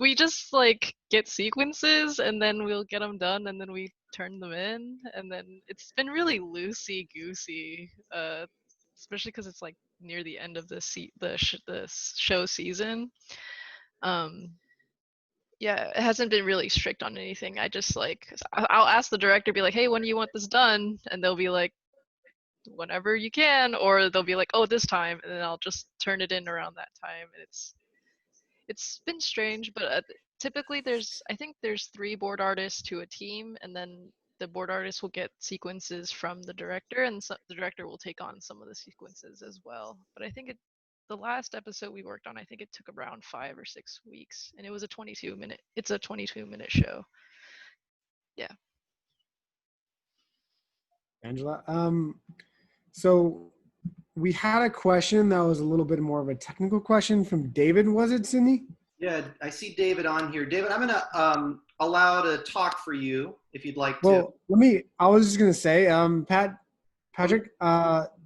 We just like get sequences and then we'll get them done and then we turn them in, and then it's been really loosey goosey, especially because it's like near the end of the show season. Yeah, it hasn't been really strict on anything. I just like, I'll ask the director, be like, hey, when do you want this done? And they'll be like, whenever you can, or they'll be like, oh, this time, and then I'll just turn it in around that time. And it's been strange, but typically I think there's 3 board artists to a team, and then the board artist will get sequences from the director, and the director will take on some of the sequences as well. But I think the last episode we worked on, I think it took around 5 or 6 weeks, and it was a 22-minute show. Yeah. Angela, so we had a question that was a little bit more of a technical question from David. Was it, Sydney? Yeah, I see David on here. David, I'm gonna allow to talk for you if you'd like to. Well, I was just gonna say, Patrick,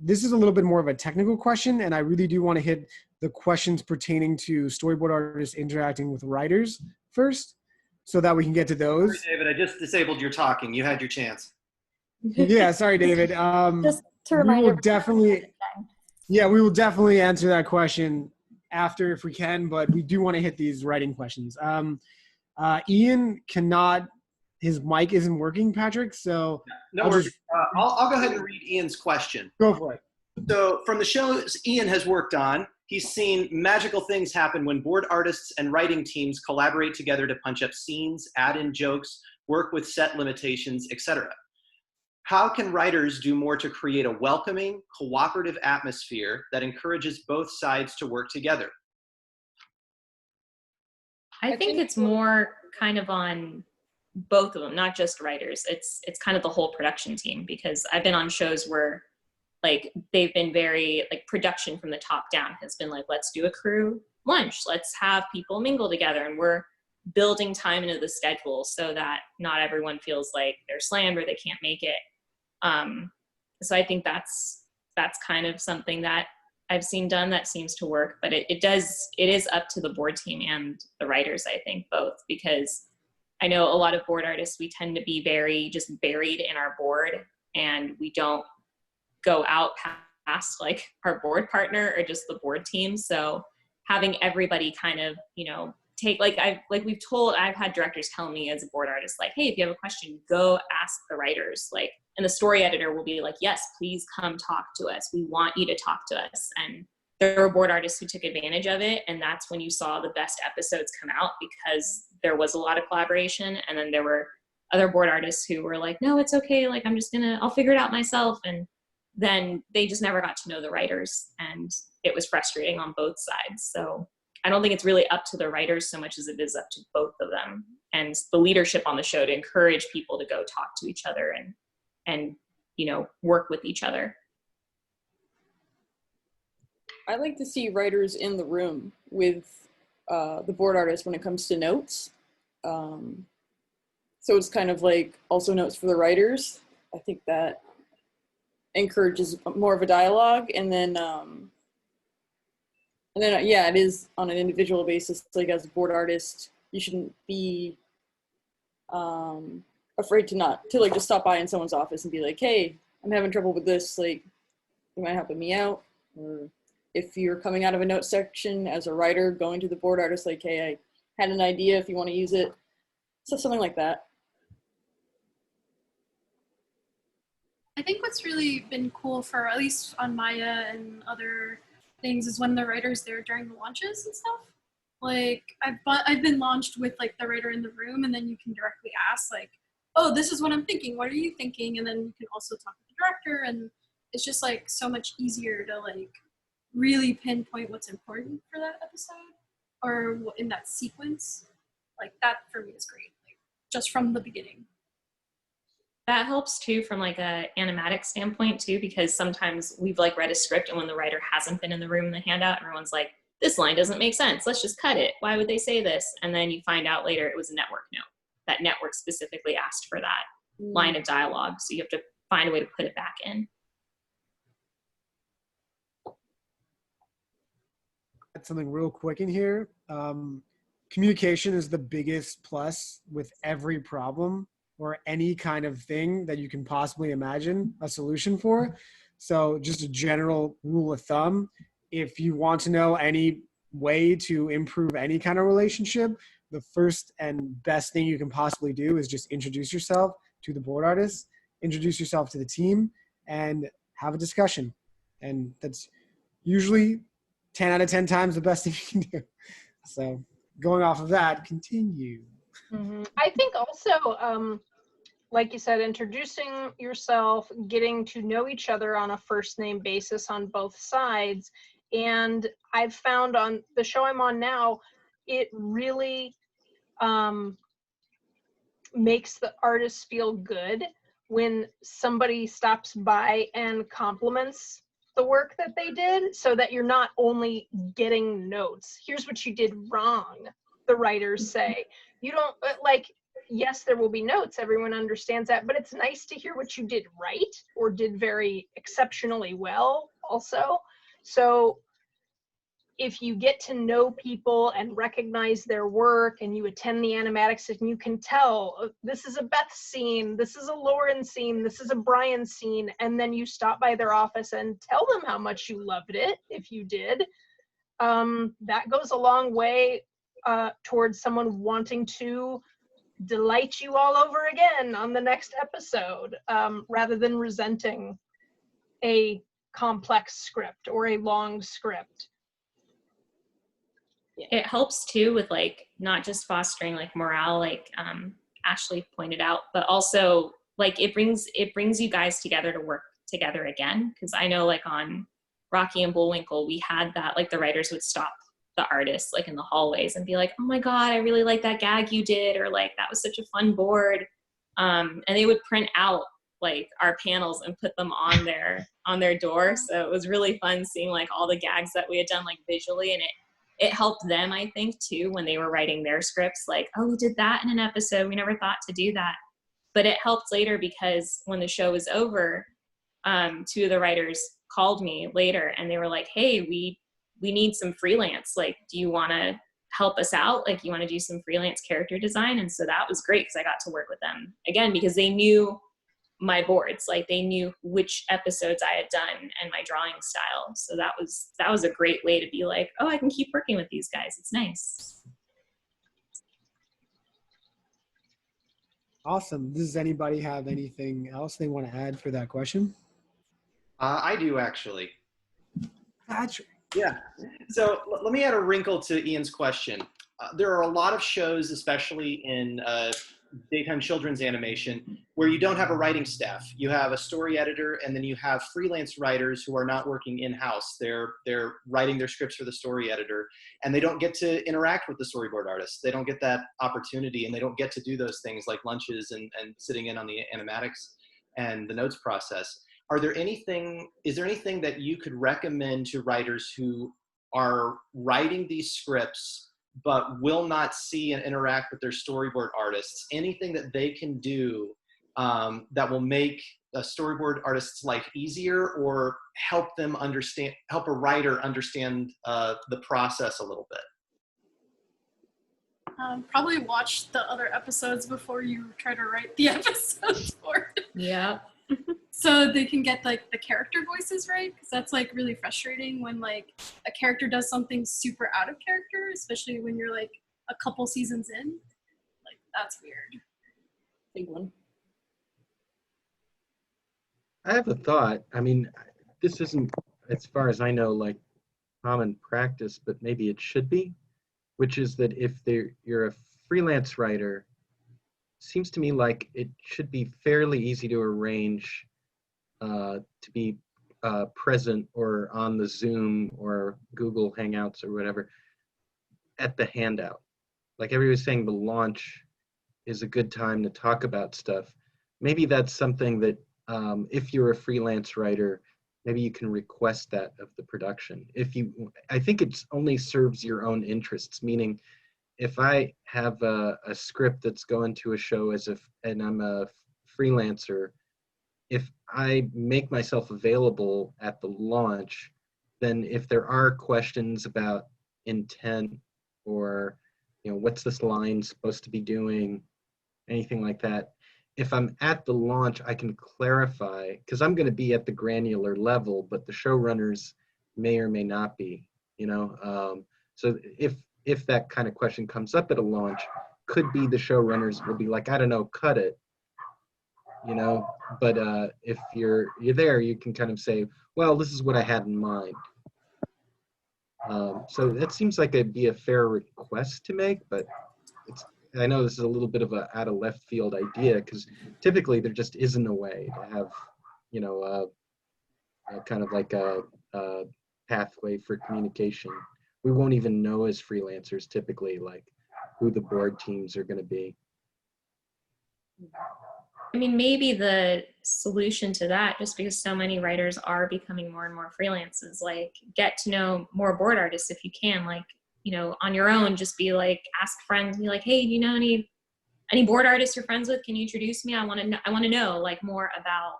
this is a little bit more of a technical question, and I really do want to hit the questions pertaining to storyboard artists interacting with writers first, so that we can get to those. Sorry, David, I just disabled your talking. You had your chance. Yeah, sorry, David. Just to remind we will definitely answer that question after if we can, but we do want to hit these writing questions. Ian cannot, his mic isn't working, Patrick, so no worries. I'll go ahead and read Ian's question. Go for it. So from the shows Ian has worked on, he's seen magical things happen when board artists and writing teams collaborate together to punch up scenes, add in jokes, work with set limitations, etc. How can writers do more to create a welcoming, cooperative atmosphere that encourages both sides to work together? I think it's more kind of on both of them, not just writers. It's kind of the whole production team, because I've been on shows where like they've been very like production from the top down has been like, let's do a crew lunch, let's have people mingle together, and we're building time into the schedule so that not everyone feels like they're slammed or they can't make it. So I think that's kind of something that I've seen done that seems to work, but it is up to the board team and the writers, I think, both, because I know a lot of board artists, we tend to be very just buried in our board, and we don't go out past like our board partner or just the board team. So having everybody kind of, take, I've had directors tell me as a board artist, like, hey, if you have a question, go ask the writers. And the story editor will be like, yes, please come talk to us. We want you to talk to us. And there were board artists who took advantage of it. And that's when you saw the best episodes come out, because there was a lot of collaboration. And then there were other board artists who were like, no, it's okay. I'll figure it out myself. And then they just never got to know the writers. And it was frustrating on both sides. So I don't think it's really up to the writers so much as it is up to both of them and the leadership on the show to encourage people to go talk to each other and work with each other. I like to see writers in the room with the board artists when it comes to notes. So it's kind of like also notes for the writers. I think that encourages more of a dialogue. And then yeah, it is on an individual basis. Like as a board artist, you shouldn't be afraid to just stop by in someone's office and be like, hey, I'm having trouble with this. Like, you mind helping me out? Or if you're coming out of a note section as a writer, going to the board artist, like, hey, I had an idea if you want to use it. So something like that. I think what's really been cool for, at least on Maya and other things, is when the writer's there during the launches and stuff. Like, I've been launched with like the writer in the room, and then you can directly ask like, oh, this is what I'm thinking, what are you thinking? And then you can also talk to the director, and it's just like so much easier to like really pinpoint what's important for that episode or in that sequence. Like that for me is great, like just from the beginning. That helps too from like a animatic standpoint too, because sometimes we've like read a script and when the writer hasn't been in the room in the handout, everyone's like, this line doesn't make sense, let's just cut it. Why would they say this? And then you find out later it was a network note. That network specifically asked for that line of dialogue. So you have to find a way to put it back in. Add something real quick in here. Communication is the biggest plus with every problem or any kind of thing that you can possibly imagine a solution for. So just a general rule of thumb, if you want to know any way to improve any kind of relationship, the first and best thing you can possibly do is just introduce yourself to the board artist, introduce yourself to the team, and have a discussion. And that's usually 10 out of 10 times the best thing you can do. So going off of that, continue. Mm-hmm. I think also, like you said, introducing yourself, getting to know each other on a first name basis on both sides. And I've found on the show I'm on now, it really makes the artists feel good when somebody stops by and compliments the work that they did, so that you're not only getting notes. Here's what you did wrong, the writers say. You don't, like, yes, there will be notes, everyone understands that, but it's nice to hear what you did right or did very exceptionally well also. So if you get to know people and recognize their work and you attend the animatics and you can tell, this is a Beth scene, this is a Lauren scene, this is a Brian scene, and then you stop by their office and tell them how much you loved it, if you did, that goes a long way towards someone wanting to delight you all over again on the next episode, rather than resenting a complex script or a long script. It helps too with like not just fostering like morale, like Ashley pointed out, but also like it brings you guys together to work together again. Because I know like on Rocky and Bullwinkle, we had that, like the writers would stop the artists like in the hallways and be like, oh my God, I really like that gag you did, or like that was such a fun board. And they would print out like our panels and put them on their door. So it was really fun seeing like all the gags that we had done like visually, and it helped them, I think, too, when they were writing their scripts, like, oh, we did that in an episode. We never thought to do that. But it helped later because when the show was over, two of the writers called me later and they were like, hey, we need some freelance. Like, do you want to help us out? Like, you want to do some freelance character design? And so that was great because I got to work with them again because they knew my boards, like they knew which episodes I had done and my drawing style. So that was a great way to be like, oh, I can keep working with these guys. It's nice. Awesome. Does anybody have anything else they want to add for that question? I do actually. Patrick. Yeah. So let me add a wrinkle to Ian's question. There are a lot of shows, especially in daytime children's animation, where you don't have a writing staff. You have a story editor, and then you have freelance writers who are not working in-house. They're writing their scripts for the story editor, and they don't get to interact with the storyboard artists. They don't get that opportunity, and they don't get to do those things like lunches and sitting in on the animatics and the notes process. Is there anything that you could recommend to writers who are writing these scripts but will not see and interact with their storyboard artists? Anything that they can do that will make a storyboard artist's life easier or help a writer understand the process a little bit? Probably watch the other episodes before you try to write the episodes for it. Yeah. So they can get like the character voices right, because that's like really frustrating when like a character does something super out of character, especially when you're like a couple seasons in. Like, that's weird. Big one. I have a thought. I mean, this isn't, as far as I know, like common practice, but maybe it should be, which is that if you're a freelance writer, seems to me like it should be fairly easy to arrange to be present or on the Zoom or Google Hangouts or whatever at the handout. Like everybody was saying, the launch is a good time to talk about stuff. Maybe that's something that if you're a freelance writer, maybe you can request that of the production. I think it only serves your own interests, meaning if I have a script that's going to a show and I'm a freelancer, if I make myself available at the launch, then if there are questions about intent or, what's this line supposed to be doing, anything like that, if I'm at the launch, I can clarify, because I'm going to be at the granular level, but the showrunners may or may not be, so if that kind of question comes up at a launch, could be the showrunners will be like, I don't know, cut it, but if you're there, you can kind of say, well, this is what I had in mind. So that seems like it'd be a fair request to make, but I know this is a little bit of a out of left field idea, because typically there just isn't a way to have, kind of like a pathway for communication. We won't even know as freelancers typically like who the board teams are going to be. I mean, maybe the solution to that, just because so many writers are becoming more and more freelance, is like get to know more board artists if you can. Like, on your own, just be like, ask friends, be like, hey, do you know any board artists you're friends with? Can you introduce me? I want to know like more about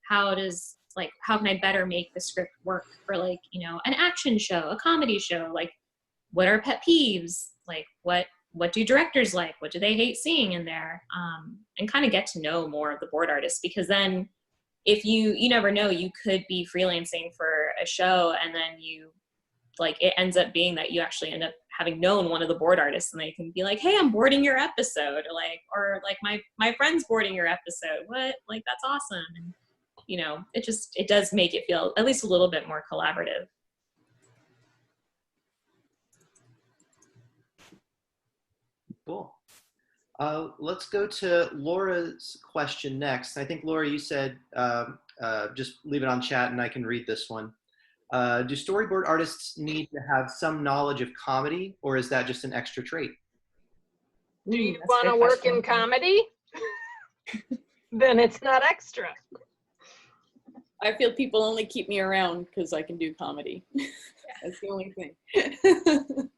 how can I better make the script work for like, an action show, a comedy show? Like, what are pet peeves? Like, what do directors like? What do they hate seeing in there? And kind of get to know more of the board artists, because then if you never know, you could be freelancing for a show and then it ends up being that you actually end up having known one of the board artists, and they can be like, hey, I'm boarding your episode, or my friend's boarding your episode. What? Like, that's awesome. And, it does make it feel at least a little bit more collaborative. Cool. Let's go to Laura's question next. I think, Laura, you said just leave it on chat and I can read this one. Do storyboard artists need to have some knowledge of comedy, or is that just an extra trait? Do you want to work in comedy? Then it's not extra. I feel people only keep me around because I can do comedy. That's the only thing. It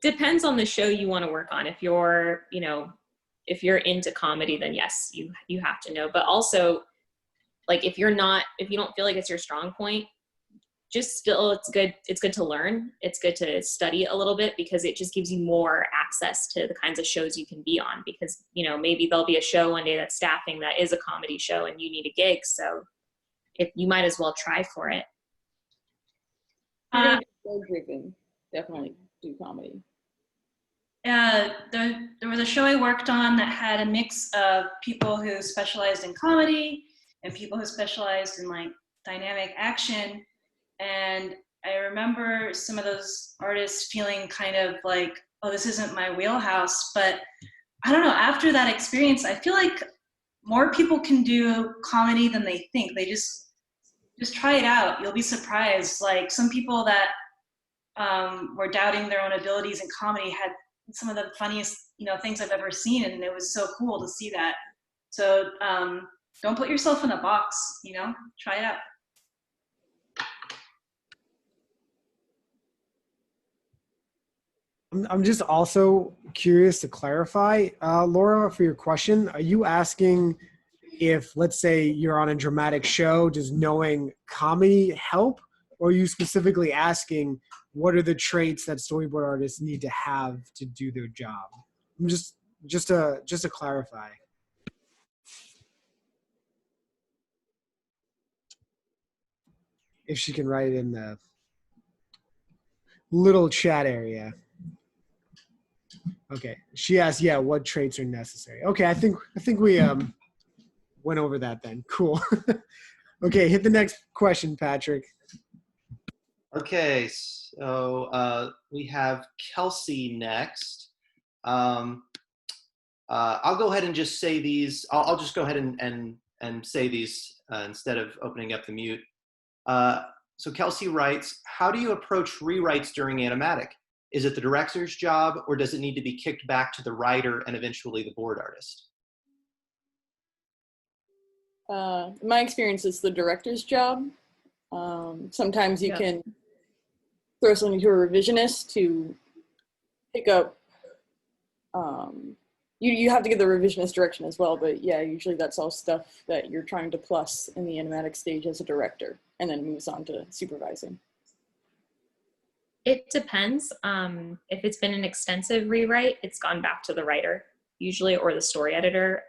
depends on the show you want to work on. If you're into comedy, then yes, you have to know. But also, like if you don't feel like it's your strong point, just still it's good to learn. It's good to study a little bit because it just gives you more access to the kinds of shows you can be on, because maybe there'll be a show one day that's staffing that is a comedy show and you need a gig, so if you might as well try for it. Driven, definitely do comedy. There was a show I worked on that had a mix of people who specialized in comedy and people who specialized in like dynamic action. And I remember some of those artists feeling kind of like, oh, this isn't my wheelhouse. But I don't know, after that experience, I feel like more people can do comedy than they think. They just try it out. You'll be surprised. Like some people that were doubting their own abilities in comedy had some of the funniest, things I've ever seen. And it was so cool to see that. So don't put yourself in a box, try it out. I'm just also curious to clarify, Laura, for your question. Are you asking if, let's say, you're on a dramatic show, does knowing comedy help? Or are you specifically asking what are the traits that storyboard artists need to have to do their job? I'm just to clarify. If she can write it in the little chat area. Okay, she asked, yeah, what traits are necessary? Okay, I think we went over that then. Cool. Okay, hit the next question, Patrick. Okay, so we have Kelsey next. I'll go ahead and just say these. I'll just go ahead and say these instead of opening up the mute. So Kelsey writes, how do you approach rewrites during animatic? Is it the director's job, or does it need to be kicked back to the writer and eventually the board artist? In my experience, it's the director's job. Sometimes you can throw something to a revisionist to pick up. You have to give the revisionist direction as well, but yeah, usually that's all stuff that you're trying to plus in the animatic stage as a director, and then moves on to supervising. It depends. If it's been an extensive rewrite, it's gone back to the writer usually, or the story editor.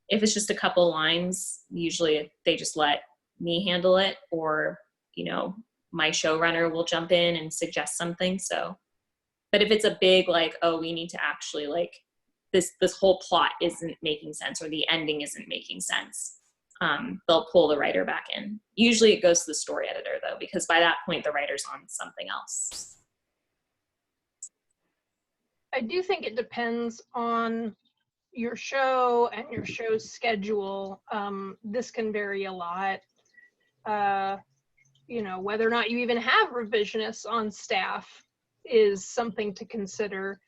If it's just a couple lines, usually they just let me handle it, or my showrunner will jump in and suggest something. So, but if it's a big oh, we need to actually this whole plot isn't making sense, or the ending isn't making sense, they'll pull the writer back in. Usually it goes to the story editor though, because by that point the writer's on something else. I do think it depends on your show and your show's schedule. This can vary a lot. Whether or not you even have revisionists on staff is something to consider.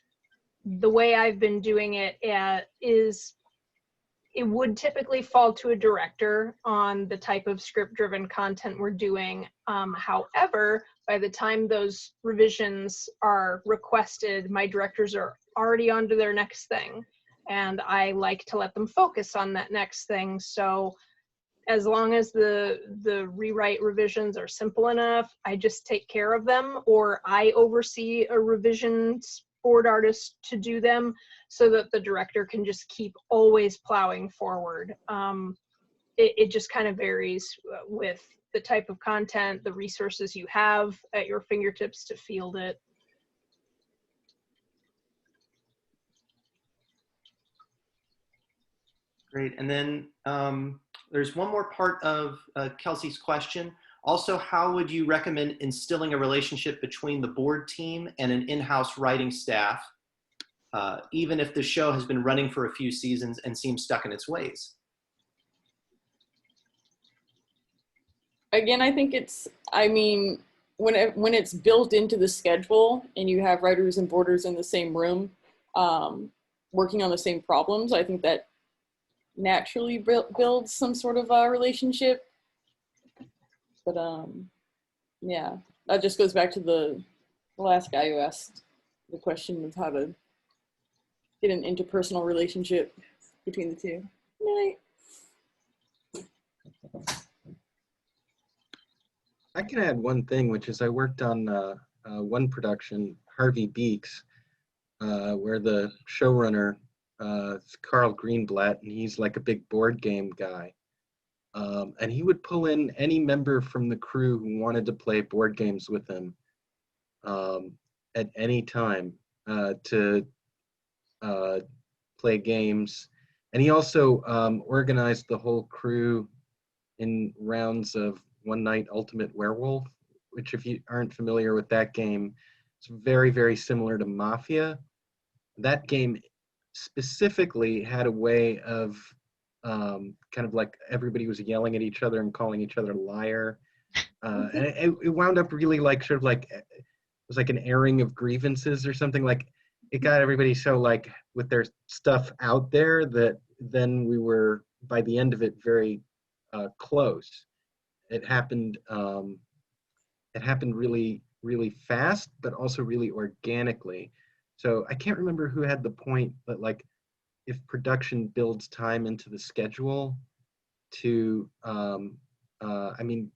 The way I've been doing it is it would typically fall to a director on the type of script-driven content we're doing. However, by the time those revisions are requested, my directors are already on to their next thing, and I like to let them focus on that next thing. So as long as the rewrite revisions are simple enough, I just take care of them, or I oversee a revisions board artist to do them, so that the director can just keep always plowing forward. It just kind of varies with the type of content, the resources you have at your fingertips to field it. Great, and then there's one more part of Kelsey's question. Also, how would you recommend instilling a relationship between the board team and an in-house writing staff, even if the show has been running for a few seasons and seems stuck in its ways? Again, I think when it's built into the schedule and you have writers and boarders in the same room working on the same problems, I think that naturally builds some sort of a relationship. But yeah, that just goes back to the last guy who asked the question of how to get an interpersonal relationship between the two. Night. I can add one thing, which is I worked on one production, Harvey Beaks, where the showrunner is Carl Greenblatt, and he's like a big board game guy. And he would pull in any member from the crew who wanted to play board games with him at any time to play games. And he also organized the whole crew in rounds of One Night Ultimate Werewolf, which if you aren't familiar with that game, it's very, very similar to Mafia. That game specifically had a way of kind of like everybody was yelling at each other and calling each other liar. And it wound up really like sort of like, it was like an airing of grievances or something. Like it got everybody so like with their stuff out there that then we were, by the end of it, very close. It happened really, really fast, but also really organically. So I can't remember who had the point, but like if production builds time into the schedule to, I mean,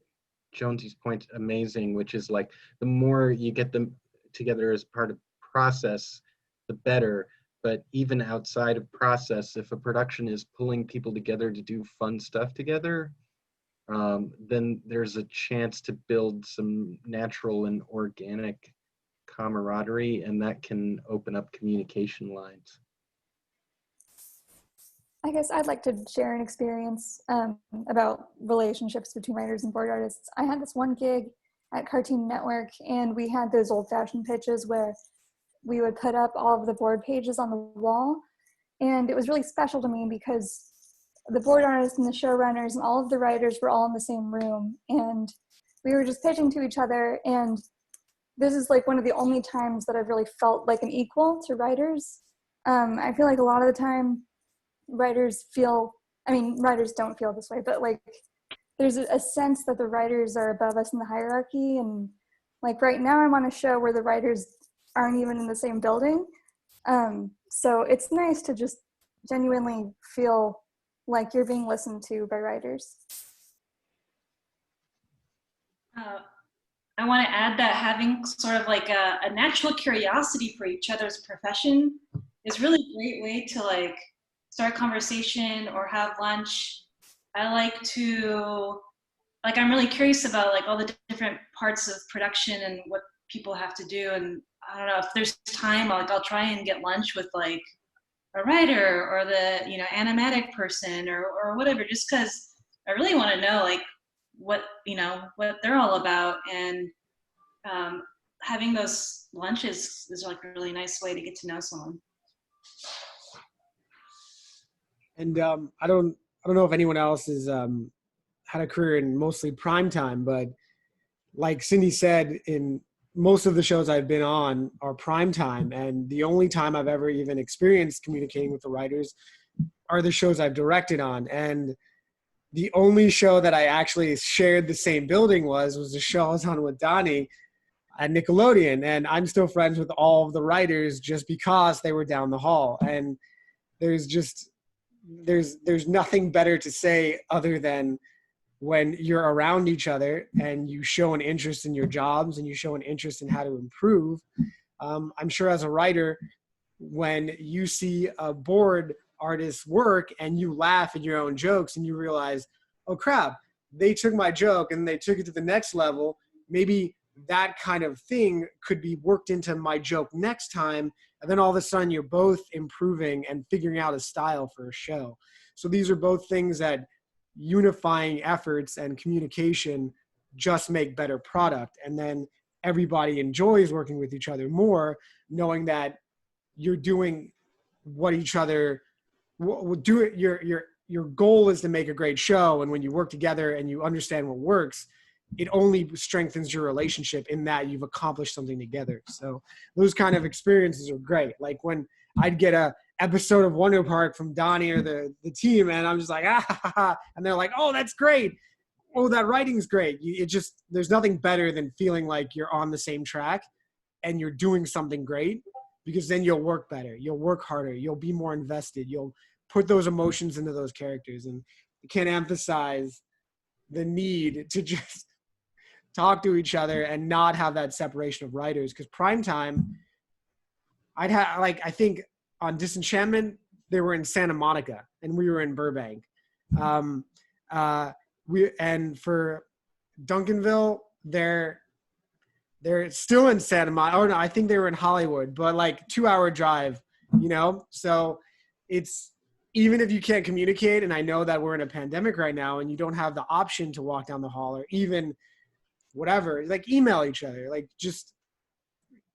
Jonesy's point's amazing, which is like the more you get them together as part of process, the better. But even outside of process, if a production is pulling people together to do fun stuff together, then there's a chance to build some natural and organic camaraderie, and that can open up communication lines. I guess I'd like to share an experience about relationships between writers and board artists. I had this one gig at Cartoon Network, and we had those old-fashioned pitches where we would put up all of the board pages on the wall, and it was really special to me because the board artists and the showrunners and all of the writers were all in the same room, and we were just pitching to each other, and this is like one of the only times that I've really felt like an equal to writers. I feel like a lot of the time writers don't feel this way, but like there's a sense that the writers are above us in the hierarchy, and like right now I'm on a show where the writers aren't even in the same building. So it's nice to just genuinely feel like you're being listened to by writers. I want to add that having sort of like a natural curiosity for each other's profession is really a great way to like start conversation or have lunch. I like to, like, I'm really curious about like all the different parts of production and what people have to do. And I don't know, if there's time, I'll try and get lunch with like a writer or the, animatic person or whatever, just because I really want to know like what they're all about. And having those lunches is like a really nice way to get to know someone. And I don't know if anyone else has had a career in mostly prime time, but like Cindy said, in most of the shows I've been on are prime time, and the only time I've ever even experienced communicating with the writers are the shows I've directed on. And the only show that I actually shared the same building was the show I was on with Dani at Nickelodeon, and I'm still friends with all of the writers just because they were down the hall. And there's nothing better to say other than when you're around each other and you show an interest in your jobs and you show an interest in how to improve. I'm sure as a writer, when you see a board artist's work and you laugh at your own jokes and you realize, oh crap, they took my joke and they took it to the next level, maybe that kind of thing could be worked into my joke next time. And then all of a sudden you're both improving and figuring out a style for a show. So these are both things that unifying efforts and communication just make better product. And then everybody enjoys working with each other more, knowing that you're doing what each other will do. Your goal is to make a great show. And when you work together and you understand what works, it only strengthens your relationship in that you've accomplished something together. So those kind of experiences are great. Like when I'd get a episode of Wonder Park from Dani or the team, and I'm just like, and they're like, oh, that's great. Oh, that writing's great. There's nothing better than feeling like you're on the same track and you're doing something great, because then you'll work better. You'll work harder. You'll be more invested. You'll put those emotions into those characters. And I can't emphasize the need talk to each other and not have that separation of writers. Because primetime, I'd have like, I think on Disenchantment, they were in Santa Monica and we were in Burbank. And for Duncanville, they're still in Santa Monica. Oh no, I think they were in Hollywood, but like 2-hour drive, you know? So it's, even if you can't communicate, and I know that we're in a pandemic right now and you don't have the option to walk down the hall or even whatever, like email each other, like just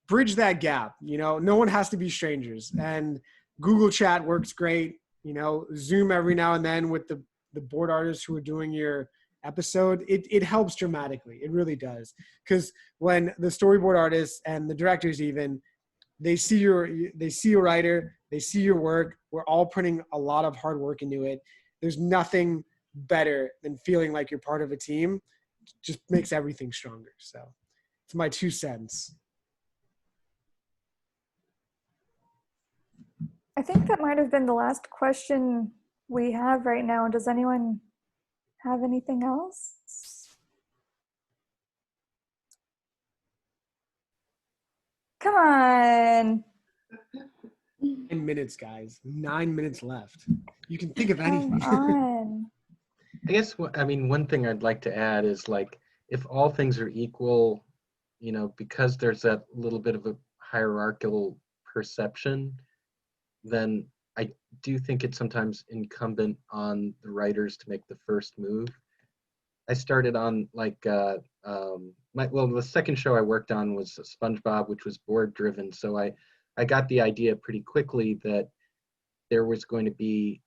bridge that gap, you know? No one has to be strangers. And Google Chat works great, you know, Zoom every now and then with the board artists who are doing your episode, it helps dramatically. It really does. Because when the storyboard artists and the directors even, they see a writer, they see your work, we're all putting a lot of hard work into it. There's nothing better than feeling like you're part of a team. It just makes everything stronger. So it's my 2 cents. I think that might have been the last question we have right now. Does anyone have anything else? Come on. 9 minutes, guys. 9 minutes left. You can think of anything. Come on. I guess, I mean, one thing I'd like to add is like, if all things are equal, you know, because there's that little bit of a hierarchical perception, then I do think it's sometimes incumbent on the writers to make the first move. I started on like, the second show I worked on was SpongeBob, which was board driven. So I got the idea pretty quickly that there was going to be,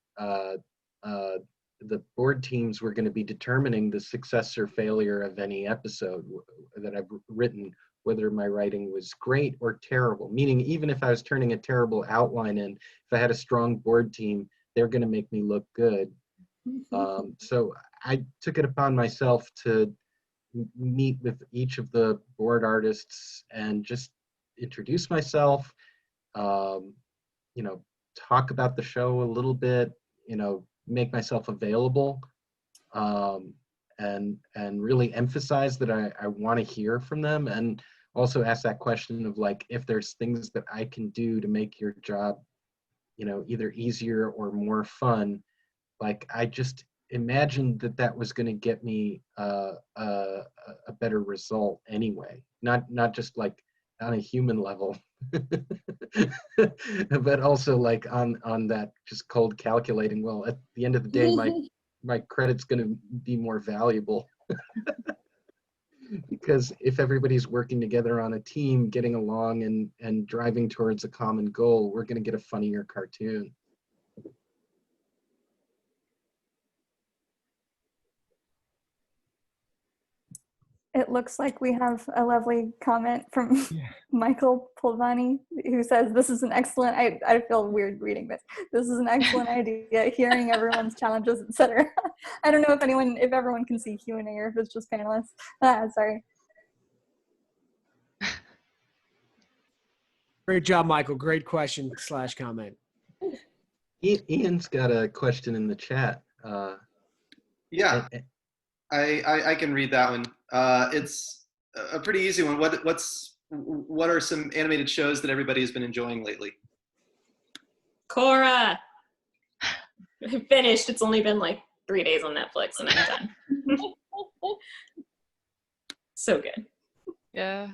the board teams were going to be determining the success or failure of any episode that I've written, whether my writing was great or terrible. Meaning, even if I was turning a terrible outline in, if I had a strong board team, they're going to make me look good. So I took it upon myself to meet with each of the board artists and just introduce myself, you know, talk about the show a little bit, you know, make myself available, and really emphasize that I want to hear from them, and also ask that question of like, if there's things that I can do to make your job, you know, either easier or more fun. Like, I just imagined that was going to get me a better result anyway, not just like on a human level, but also like on that just cold calculating, well, at the end of the day, my credit's going to be more valuable. Because if everybody's working together on a team, getting along and driving towards a common goal, we're going to get a funnier cartoon. It looks like we have a lovely comment from Michael Polvani, who says, this is an excellent, I feel weird reading this. This is an excellent idea, hearing everyone's challenges, etc. I don't know if everyone can see Q&A or if it's just panelists. Sorry. Great job, Michael. Great question / comment. Ian's got a question in the chat. Yeah, I can read that one. It's a pretty easy one. What are some animated shows that everybody has been enjoying lately? Korra. I finished. It's only been like 3 days on Netflix and I'm done. So good. Yeah.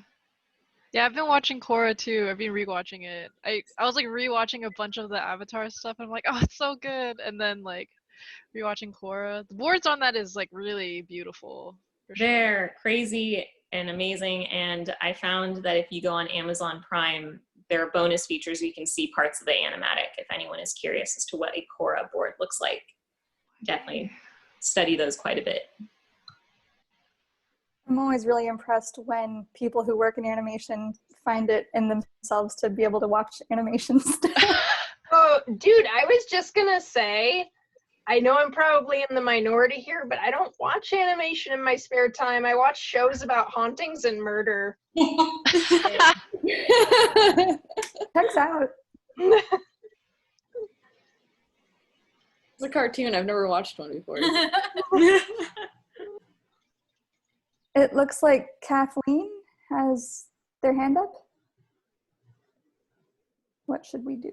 Yeah, I've been watching Korra too. I've been rewatching it. I was like rewatching a bunch of the Avatar stuff and I'm like, oh, it's so good. And then like rewatching Korra. The boards on that is like really beautiful. They're crazy and amazing. And I found that if you go on Amazon Prime, there are bonus features where you can see parts of the animatic if anyone is curious as to what a Korra board looks like. Definitely study those quite a bit. I'm always really impressed when people who work in animation find it in themselves to be able to watch animation still. Oh, dude, I was just gonna say, I know I'm probably in the minority here, but I don't watch animation in my spare time. I watch shows about hauntings and murder. Checks out. It's a cartoon. I've never watched one before. It looks like Kathleen has their hand up. What should we do?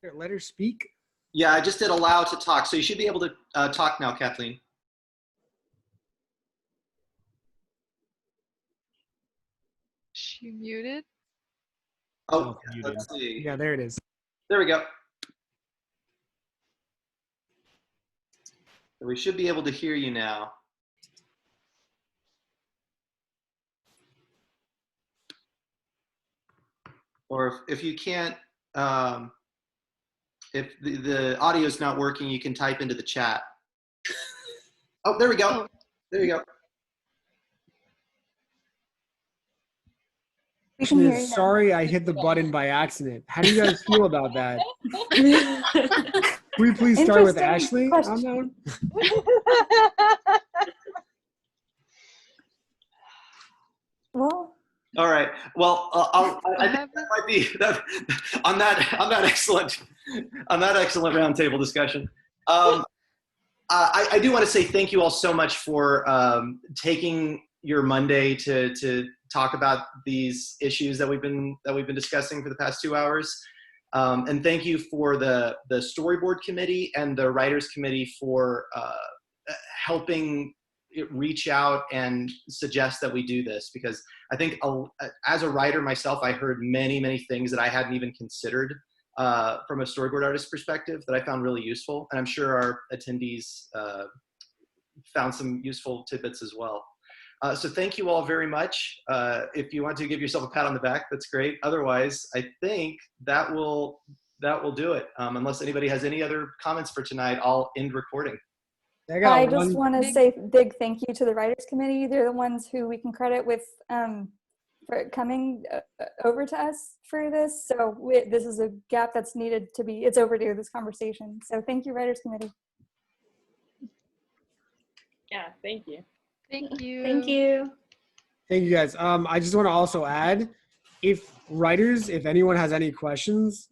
Here, let her speak. Yeah, I just did allow to talk, so you should be able to talk now, Kathleen. She muted. Oh, muted. let's see. Yeah, there it is. There we go. We should be able to hear you now. Or if you can't, if the audio is not working, you can type into the chat. Oh, there we go. There you go. We can hear you now. Sorry, I hit the button by accident. How do you guys feel about that? Can we please start with Ashley on that one? Well. All right. Well, I think that might be on that excellent roundtable discussion. I do want to say thank you all so much for taking your Monday to talk about these issues that we've been discussing for the past 2 hours. And thank you for the Storyboard Committee and the Writers Committee for helping reach out and suggest that we do this, because I think as a writer myself, I heard many things that I hadn't even considered from a storyboard artist perspective that I found really useful. And I'm sure our attendees found some useful tidbits as well. So thank you all very much. If you want to give yourself a pat on the back, that's great. Otherwise, I think that will do it. Unless anybody has any other comments for tonight, I'll end recording. I just want to say big thank you to the Writers Committee. They're the ones who we can credit with for coming over to us for this. So this is a gap that's needed to be, it's overdue, this conversation. So thank you, Writers Committee. Yeah, thank you. Thank you. Thank you. Thank you, guys. I just want to also add, if anyone has any questions,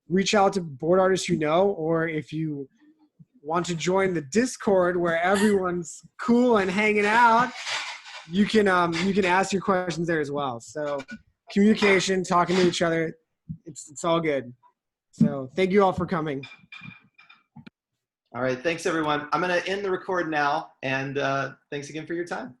reach out to board artists you know, or if you want to join the Discord where everyone's cool and hanging out, you can ask your questions there as well. So communication, talking to each other, it's all good. So thank you all for coming. All right, thanks everyone. I'm going to end the record now, and thanks again for your time.